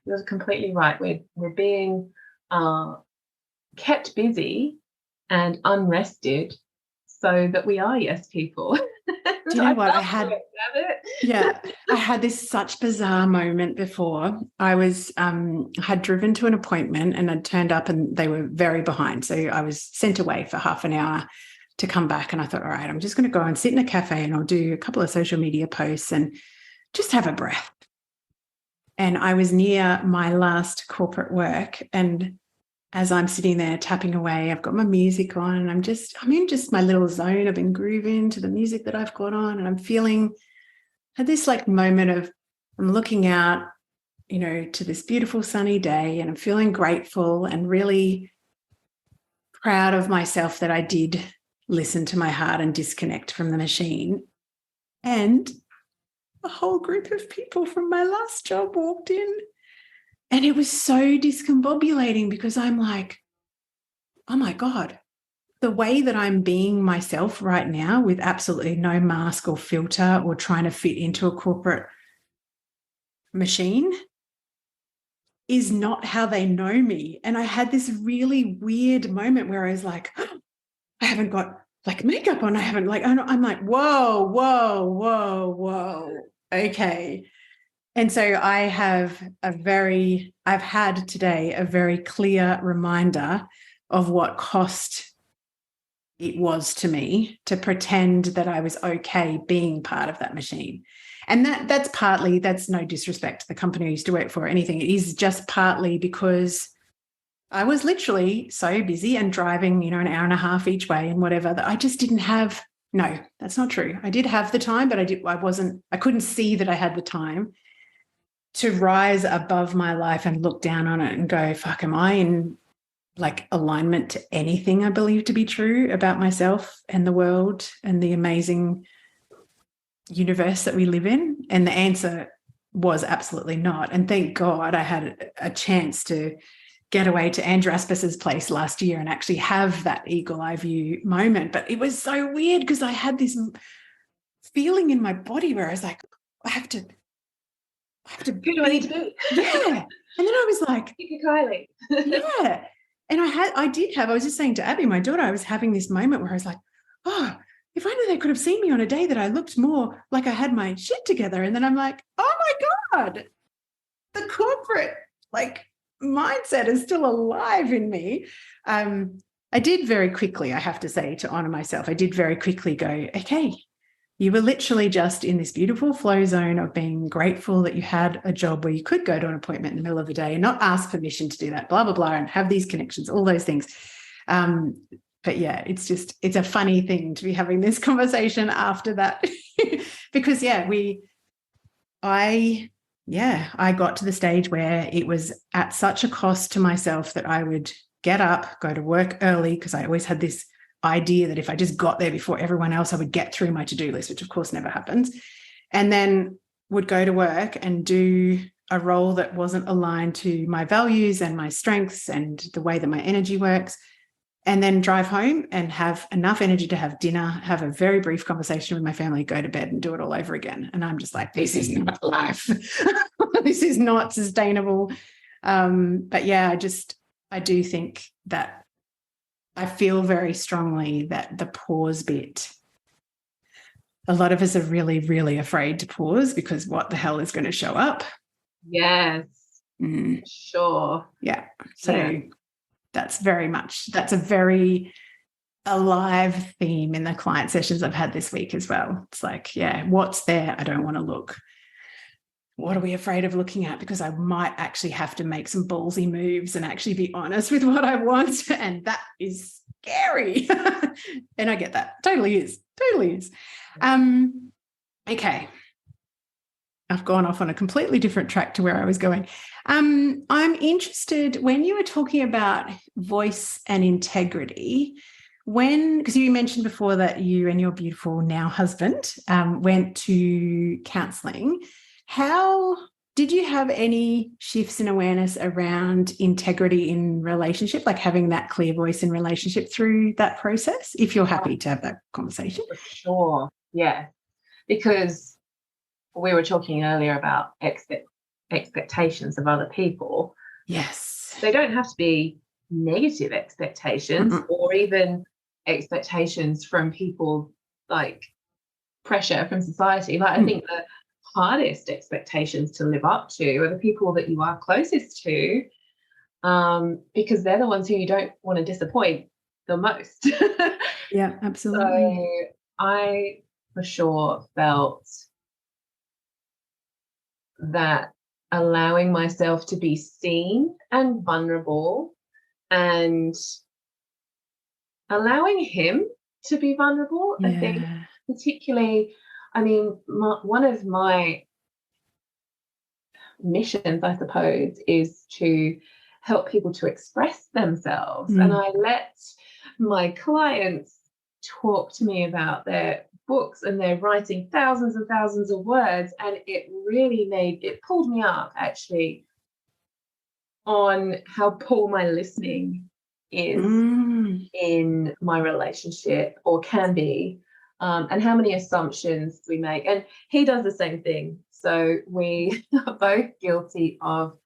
You're completely right. We're being kept busy and unrested so that we are yes people. Do you know what? I had this such bizarre moment before. I was had driven to an appointment and I'd turned up and they were very behind. So I was sent away for half an hour to come back, and I thought, all right, I'm just going to go and sit in a cafe and I'll do a couple of social media posts and just have a breath. And I was near my last corporate work, and as I'm sitting there tapping away, I've got my music on and I'm in just my little zone. I've been grooving to the music that I've got on, and I'm had this like moment of, I'm looking out, you know, to this beautiful sunny day, and I'm feeling grateful and really proud of myself that I did listen to my heart and disconnect from the machine. And a whole group of people from my last job walked in. And it was so discombobulating because I'm like, oh my God, the way that I'm being myself right now with absolutely no mask or filter or trying to fit into a corporate machine is not how they know me. And I had this really weird moment where I was like, oh, I haven't got like makeup on. I haven't like, I'm like, whoa. Okay. And so I've had today a very clear reminder of what cost it was to me to pretend that I was okay being part of that machine. And that's no disrespect to the company I used to work for or anything. It is just partly because I was literally so busy and driving, an hour and a half each way and whatever, that I just didn't have, no, that's not true. I did have the time, but I couldn't see that I had the time to rise above my life and look down on it and go, fuck, am I in like alignment to anything I believe to be true about myself and the world and the amazing universe that we live in? And the answer was absolutely not. And thank God I had a chance to get away to Andrew Aspas's place last year and actually have that eagle eye view moment. But it was so weird because I had this feeling in my body where I was like, I have to Who do I need to be? Yeah. And then I was like, Kylie. yeah. And I was just saying to Abby, my daughter, I was having this moment where I was like, oh, if only they could have seen me on a day that I looked more like I had my shit together. And then I'm like, oh my God, the corporate mindset is still alive in me. I did very quickly, I have to say, to honor myself, I did very quickly go, okay, you were literally just in this beautiful flow zone of being grateful that you had a job where you could go to an appointment in the middle of the day and not ask permission to do that, blah, blah, blah, and have these connections, all those things. But yeah, it's a funny thing to be having this conversation after that because I got to the stage where it was at such a cost to myself that I would get up, go to work early, because I always had this idea that if I just got there before everyone else, I would get through my to-do list, which of course never happens, and then would go to work and do a role that wasn't aligned to my values and my strengths and the way that my energy works, and then drive home and have enough energy to have dinner, have a very brief conversation with my family, go to bed and do it all over again. And I'm just like, this is not life. This is not sustainable. But yeah, I do think that I feel very strongly that the pause bit, a lot of us are really, really afraid to pause because what the hell is going to show up? Yes, sure. Yeah. So that's a very alive theme in the client sessions I've had this week as well. It's like, yeah, what's there? I don't want to look. What are we afraid of looking at? Because I might actually have to make some ballsy moves and actually be honest with what I want. And that is scary. And I get that. Totally is. Okay. I've gone off on a completely different track to where I was going. I'm interested when you were talking about voice and integrity, because you mentioned before that you and your beautiful now husband went to counselling. How did you have any shifts in awareness around integrity in relationship, like having that clear voice in relationship through that process, if you're happy to have that conversation? For sure, yeah. Because we were talking earlier about expectations of other people. Yes. They don't have to be negative expectations or even expectations from people, like pressure from society. Like I think the hardest expectations to live up to are the people that you are closest to, because they're the ones who you don't want to disappoint the most. Yeah, absolutely. So I for sure felt that allowing myself to be seen and vulnerable and allowing him to be vulnerable, I think particularly, one of my missions, I suppose, is to help people to express themselves. And I let my clients talk to me about their books and they're writing thousands and thousands of words, and it pulled me up actually on how poor my listening is in my relationship, or can be, and how many assumptions we make. And he does the same thing. So we are both guilty of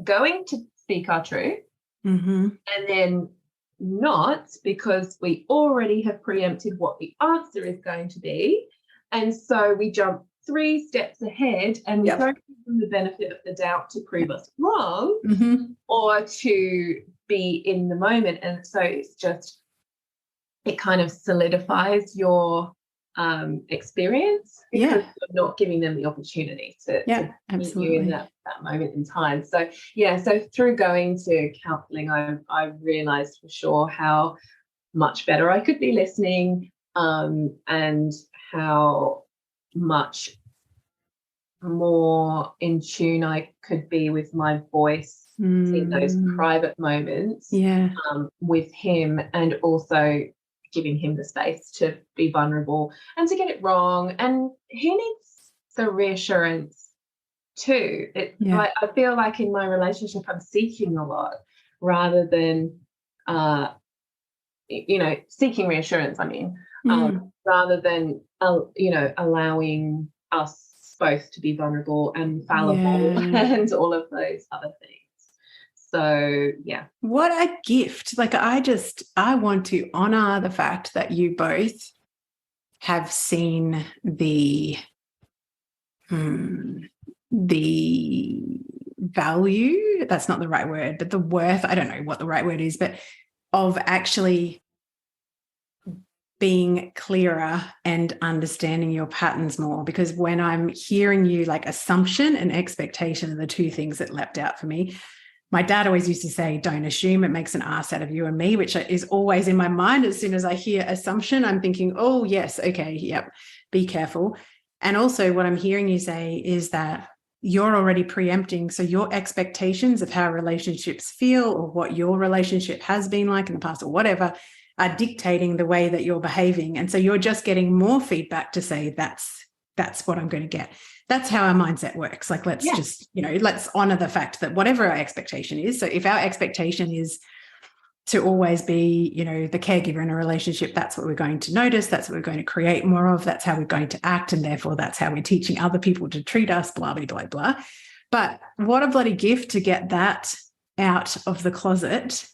going to speak our truth and then not, because we already have preempted what the answer is going to be, And so we jump 3 steps ahead, and we don't give them the benefit of the doubt to prove us wrong or to be in the moment. And so it's just, it kind of solidifies your experience because you're not giving them the opportunity to meet you in that moment in time. So so through going to counselling, I realised for sure how much better I could be listening, and how much more in tune I could be with my voice in those private moments with him, and also giving him the space to be vulnerable and to get it wrong. And he needs the reassurance too. Like, I feel like in my relationship I'm seeking a lot rather than seeking reassurance, rather than allowing us both to be vulnerable and fallible and all of those other things. So what a gift. Like, I want to honor the fact that you both have seen the value, that's not the right word, but the worth, I don't know what the right word is, but of actually being clearer and understanding your patterns more. Because when I'm hearing you, like, assumption and expectation are the two things that leapt out for me. My dad always used to say, don't assume, it makes an ass out of you and me, which is always in my mind. As soon as I hear assumption, I'm thinking, oh, yes, okay, yep, be careful. And also what I'm hearing you say is that you're already preempting. So your expectations of how relationships feel or what your relationship has been like in the past or whatever are dictating the way that you're behaving. And so you're just getting more feedback to say, that's what I'm going to get. That's how our mindset works. Like, let's just, let's honor the fact that whatever our expectation is. So if our expectation is to always be, the caregiver in a relationship, that's what we're going to notice. That's what we're going to create more of. That's how we're going to act. And therefore that's how we're teaching other people to treat us, blah, blah, blah, blah. But what a bloody gift to get that out of the closet.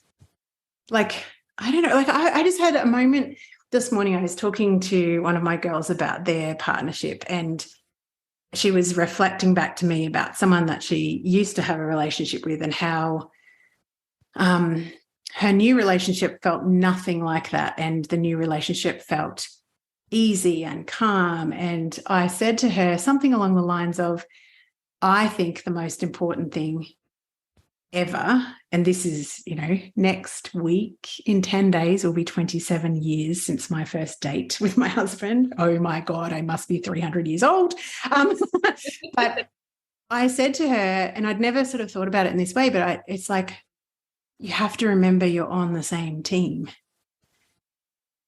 Like, I don't know, like I just had a moment this morning. I was talking to one of my girls about their partnership, and she was reflecting back to me about someone that she used to have a relationship with and how her new relationship felt nothing like that. And the new relationship felt easy and calm. And I said to her something along the lines of, I think the most important thing ever, and this is, next week in 10 days will be 27 years since my first date with my husband. Oh my God, I must be 300 years old. But I said to her, and I'd never sort of thought about it in this way, but it's like, you have to remember you're on the same team.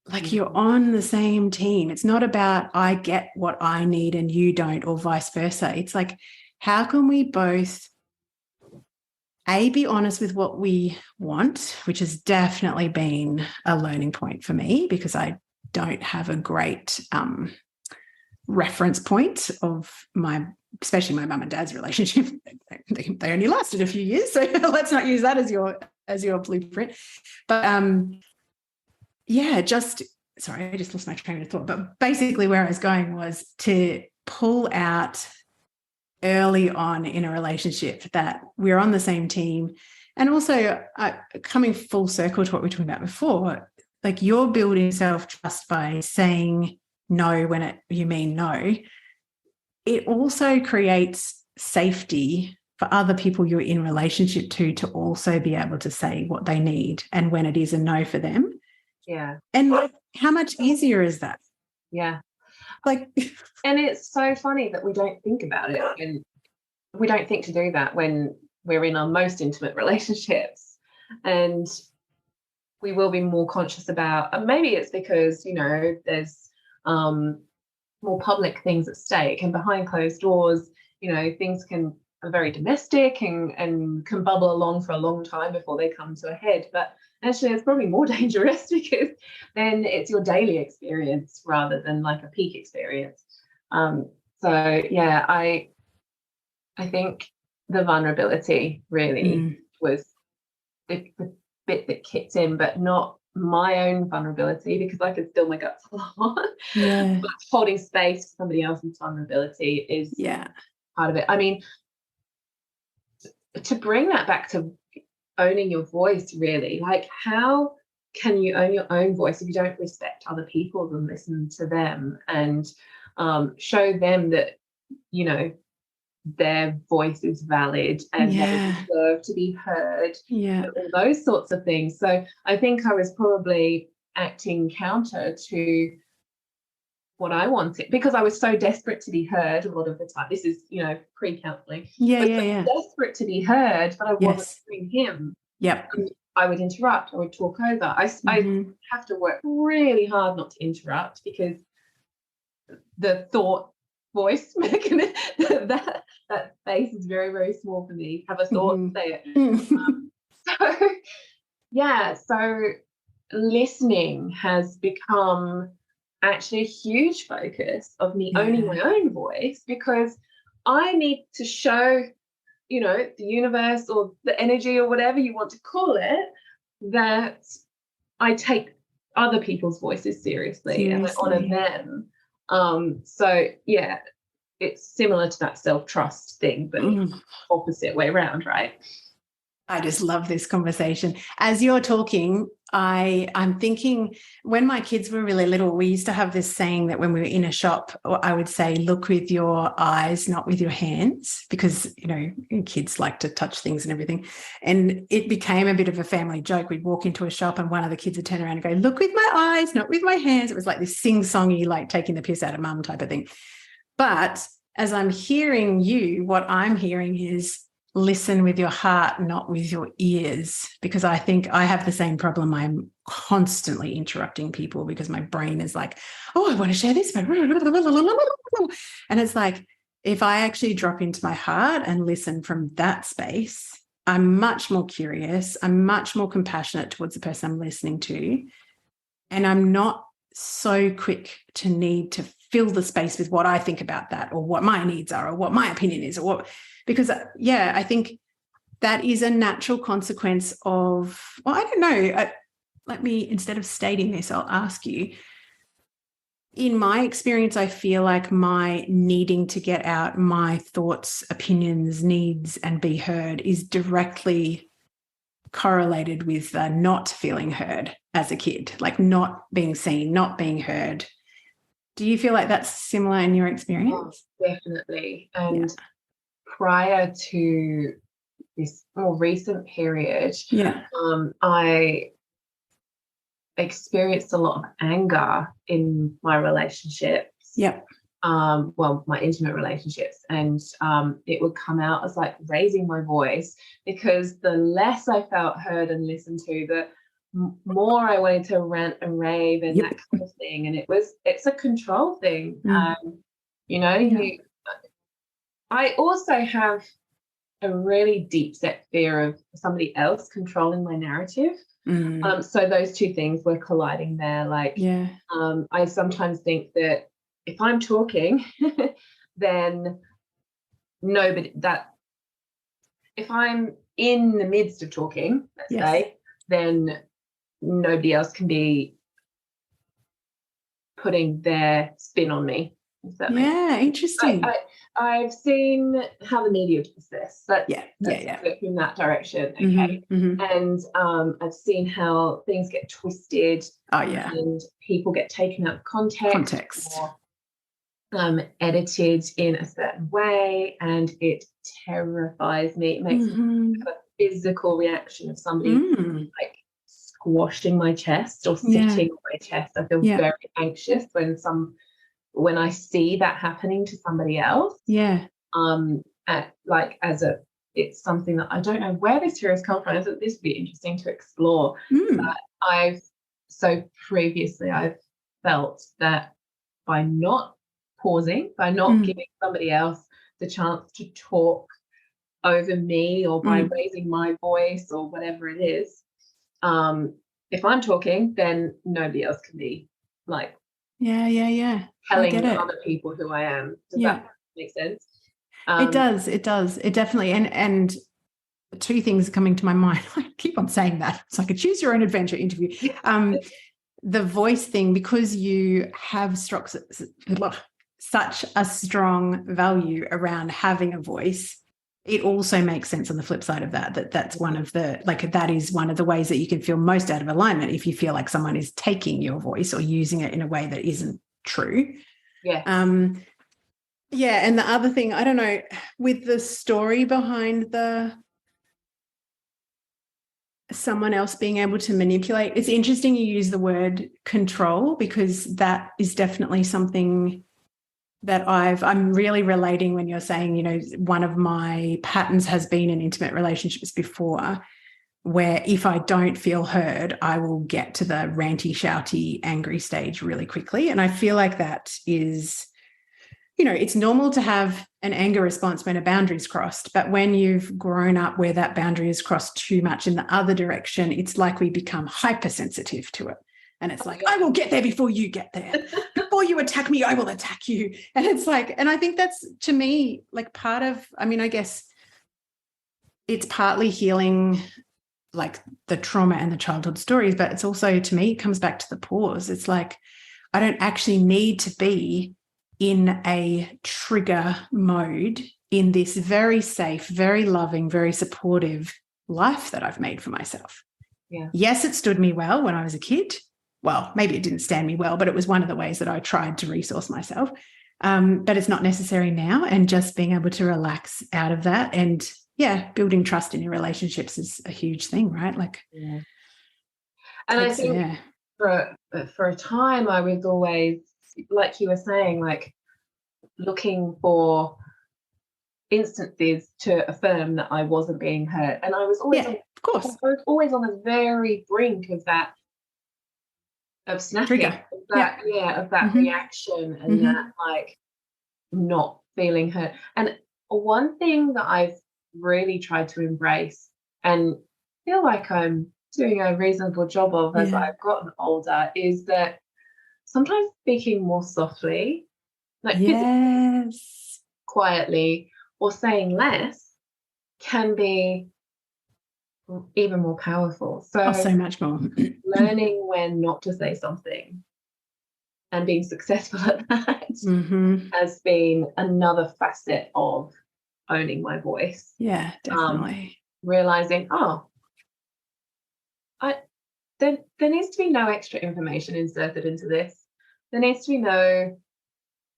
Like, you're on the same team. It's not about I get what I need and you don't, or vice versa. It's like, how can we both be honest with what we want, which has definitely been a learning point for me because I don't have a great reference point of especially my mum and dad's relationship. They only lasted a few years, so let's not use that as your blueprint. But sorry, I just lost my train of thought. But basically where I was going was to pull out early on in a relationship that we're on the same team. And also coming full circle to what we were talking about before, like, you're building self-trust by saying no when you mean no. It also creates safety for other people you're in relationship to also be able to say what they need and when it is a no for them. Yeah. And how much easier is that? Yeah. Like, and it's so funny that we don't think about it, and we don't think to do that when we're in our most intimate relationships. And we will be more conscious about, and maybe it's because, there's more public things at stake, and behind closed doors, things are very domestic and can bubble along for a long time before they come to a head. But actually, it's probably more dangerous because then it's your daily experience rather than like a peak experience. I think the vulnerability really was the bit that kicked in, but not my own vulnerability, because I can spill my guts a lot. Yeah. But holding space for somebody else's vulnerability is part of it. I mean, to bring that back to owning your voice, really, like, how can you own your own voice if you don't respect other people's and listen to them and show them that, you know, their voice is valid and they deserve to be heard, and all those sorts of things. So I think I was probably acting counter to what I wanted, because I was so desperate to be heard a lot of the time. This is, you know, pre-counselling. Desperate to be heard, but I wasn't hearing him. And I would interrupt, I would talk over. I have to work really hard not to interrupt, because the thought voice mechanism, that space is very, very small for me. Have a thought, say it. So listening has become actually a huge focus of me owning my own voice, because I need to show, you know, the universe or the energy or whatever you want to call it, that I take other people's voices seriously. And I honor them. So yeah, it's similar to that self-trust thing, but opposite way around, right? I just love this conversation. As you're talking, I'm thinking, when my kids were really little, we used to have this saying that when we were in a shop, I would say, look with your eyes, not with your hands, because, you know, kids like to touch things and everything. And it became a bit of a family joke. We'd walk into a shop and one of the kids would turn around and go, look with my eyes, not with my hands. It was like this sing-songy, like taking the piss out of mum type of thing. But as I'm hearing you, what I'm hearing is, listen with your heart, not with your ears, because I think I have the same problem. I'm constantly interrupting people because my brain is like, oh, I want to share this. And it's like, if I actually drop into my heart and listen from that space, I'm much more curious. I'm much more compassionate towards the person I'm listening to. And I'm not so quick to need to fill the space with what I think about that, or what my needs are, or what my opinion is, or what. Because, I think that is a natural consequence of, well, I don't know. Let me, instead of stating this, I'll ask you. In my experience, I feel like my needing to get out my thoughts, opinions, needs, and be heard is directly correlated with not feeling heard as a kid, like not being seen, not being heard. Do you feel like that's similar in your experience? Oh, definitely. And prior to this more recent period, I experienced a lot of anger in my relationships. My intimate relationships, and it would come out as like raising my voice, because the less I felt heard and listened to, the more I wanted to rant and rave and that kind of thing. And it's a control thing. I also have a really deep set fear of somebody else controlling my narrative. So those two things were colliding there. I sometimes think that if I'm talking, then if I'm in the midst of talking, let's say, then nobody else can be putting their spin on me. Interesting. I've seen how the media does this. Let's go in that direction. Okay. And I've seen how things get twisted. And people get taken out of context. Or edited in a certain way, and it terrifies me. It makes me have a physical reaction of somebody like squashing my chest or sitting on my chest. I feel very anxious when I see that happening to somebody else. It's something that I don't know where this fear has come from. This would be interesting to explore. But previously I've felt that by not pausing, by not giving somebody else the chance to talk over me, or by raising my voice or whatever it is, if I'm talking, then nobody else can be like telling other people who I am. Does that make sense? It does. It definitely. And two things coming to my mind. I keep on saying that. It's like a choose your own adventure interview. The voice thing, because you have such a strong value around having a voice, it also makes sense on the flip side of that's one of the, like, that is one of the ways that you can feel most out of alignment, if you feel like someone is taking your voice or using it in a way that isn't true. Yeah. Yeah. And the other thing, I don't know, with the story behind someone else being able to manipulate, it's interesting you use the word control, because that is definitely something that I'm really relating when you're saying, you know, one of my patterns has been in intimate relationships before, where if I don't feel heard, I will get to the ranty, shouty, angry stage really quickly. And I feel like that is, you know, it's normal to have an anger response when a boundary is crossed, but when you've grown up where that boundary is crossed too much in the other direction, it's like we become hypersensitive to it. And it's like, I will get there before you get there. Before you attack me, I will attack you. And it's like, and I think that's, to me, like part of, I mean, I guess it's partly healing like the trauma and the childhood stories, but it's also, to me, it comes back to the pause. It's like, I don't actually need to be in a trigger mode in this very safe, very loving, very supportive life that I've made for myself. Yeah. Yes, it stood me well when I was a kid. Well, maybe it didn't stand me well, but it was one of the ways that I tried to resource myself. But it's not necessary now. And just being able to relax out of that, and building trust in your relationships is a huge thing, right? Like, yeah. And I think for a time I was always, like you were saying, like looking for instances to affirm that I wasn't being hurt. And I was always of course. I was always on the very brink of that, of snapping, Trigger. of that, of that reaction, and that like not feeling hurt. And one thing that I've really tried to embrace and feel like I'm doing a reasonable job of as I've gotten older is that sometimes speaking more softly, like physically, quietly, or saying less can be even more powerful. So much more. Learning when not to say something and being successful at that has been another facet of owning my voice. Yeah, definitely. Realizing, there needs to be no extra information inserted into this. There needs to be no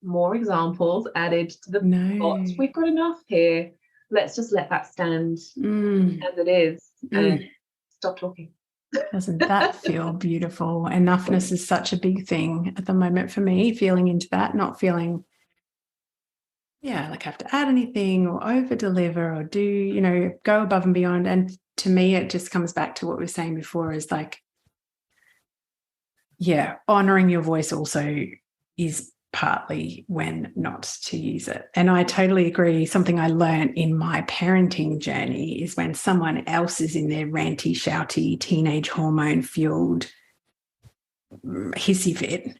more examples added to the plot. We've got enough here. Let's just let that stand as it is and stop talking. Doesn't that feel beautiful? Enoughness is such a big thing at the moment for me, feeling into that, not feeling like I have to add anything or over deliver or do, you know, go above and beyond. And to me, it just comes back to what we were saying before, is like, honoring your voice also is partly when not to use it. And I totally agree. Something I learned in my parenting journey is when someone else is in their ranty, shouty, teenage hormone fueled hissy fit,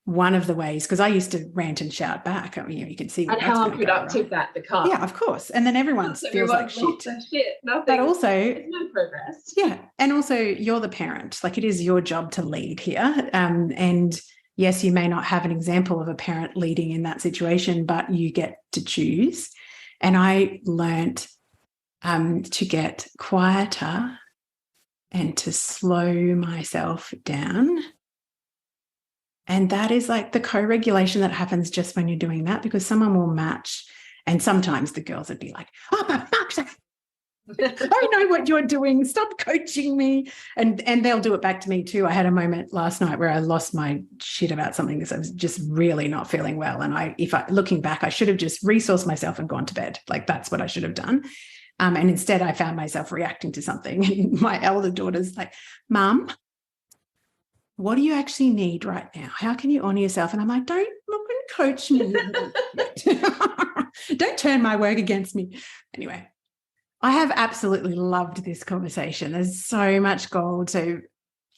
one of the ways, because I used to rant and shout back. I mean, you can see and how unproductive that becomes. Yeah, of course. And then everyone feels like shit. Nothing. But also, there's no progress. Yeah, and also you're the parent. Like, it is your job to lead here. And yes, you may not have an example of a parent leading in that situation, but you get to choose. And I learnt to get quieter and to slow myself down. And that is like the co-regulation that happens just when you're doing that, because someone will match. And sometimes the girls would be like, oh, my fuck's sake, I know what you're doing. Stop coaching me. And they'll do it back to me too. I had a moment last night where I lost my shit about something because I was just really not feeling well. And looking back, I should have just resourced myself and gone to bed. Like, that's what I should have done. And instead I found myself reacting to something. And my elder daughter's like, Mum, what do you actually need right now? How can you honor yourself? And I'm like, don't coach me. Don't turn my work against me. Anyway, I have absolutely loved this conversation. There's so much gold. So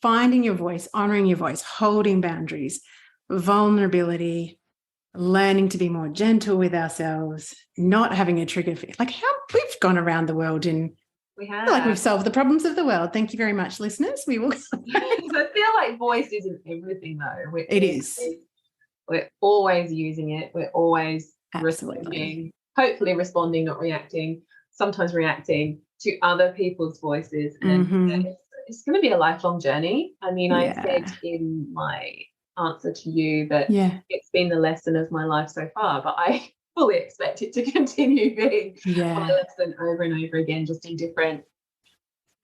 finding your voice, honoring your voice, holding boundaries, vulnerability, learning to be more gentle with ourselves, not having a trigger. Like, how we've gone around the world in We I feel like we've have. solved the problems of the world. Thank you very much, listeners. We will. I feel like voice isn't everything, though. It is. We're always using it. We're always Absolutely. responding, hopefully responding, not reacting, sometimes reacting to other people's voices. And it's going to be a lifelong journey. I mean, I said in my answer to you that it's been the lesson of my life so far, but I fully expect it to continue being my lesson over and over again, just in different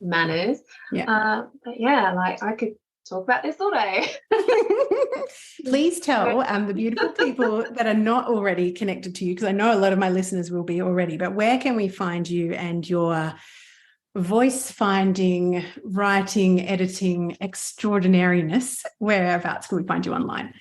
manners. But yeah, like I could talk about this all day. Please tell the beautiful people that are not already connected to you, because I know a lot of my listeners will be already, but where can we find you and your voice finding, writing, editing extraordinariness? Whereabouts can we find you online?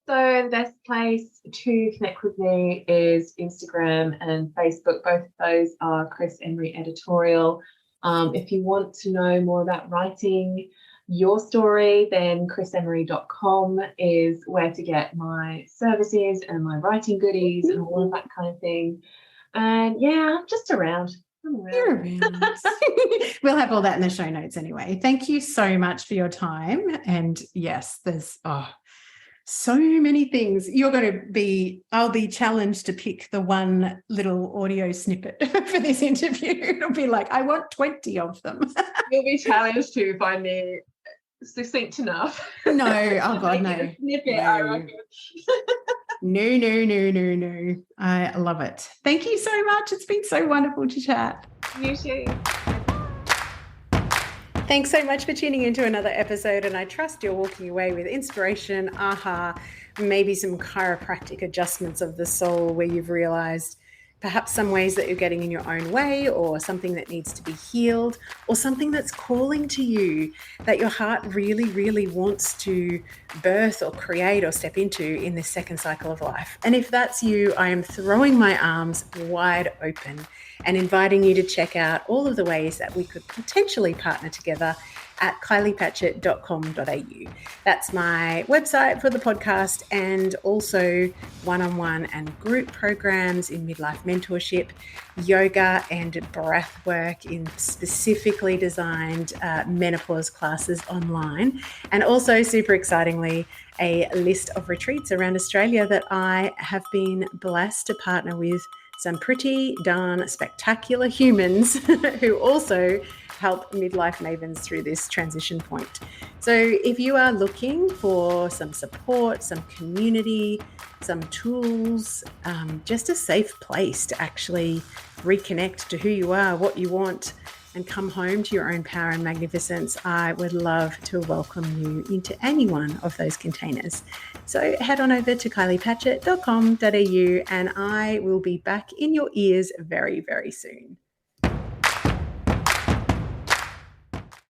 So the best place to connect with me is Instagram and Facebook. Both of those are Kris Emery Editorial. If you want to know more about writing your story, then krisemery.com is where to get my services and my writing goodies and all of that kind of thing. And yeah, I'm just around. You're around. We'll have all that in the show notes anyway. Thank you so much for your time. And yes, there's so many things. I'll be challenged to pick the one little audio snippet for this interview. It'll be like, I want 20 of them. You'll be challenged to find me succinct enough. No, oh God, no. Snippet, I reckon. No. I love it. Thank you so much. It's been so wonderful to chat. You too. Thanks so much for tuning into another episode, and I trust you're walking away with inspiration, maybe some chiropractic adjustments of the soul where you've realized perhaps some ways that you're getting in your own way, or something that needs to be healed, or something that's calling to you that your heart really, really wants to birth or create or step into in this second cycle of life. And if that's you, I am throwing my arms wide open and inviting you to check out all of the ways that we could potentially partner together at kyliepatchett.com.au. That's my website for the podcast, and also one-on-one and group programs in midlife mentorship, yoga and breath work in specifically designed menopause classes online, and also, super excitingly, a list of retreats around Australia that I have been blessed to partner with some pretty darn spectacular humans who also help midlife mavens through this transition point. So if you are looking for some support, some community, some tools, just a safe place to actually reconnect to who you are, what you want, and come home to your own power and magnificence, I would love to welcome you into any one of those containers. So head on over to kyliepatchett.com.au, and I will be back in your ears very, very soon.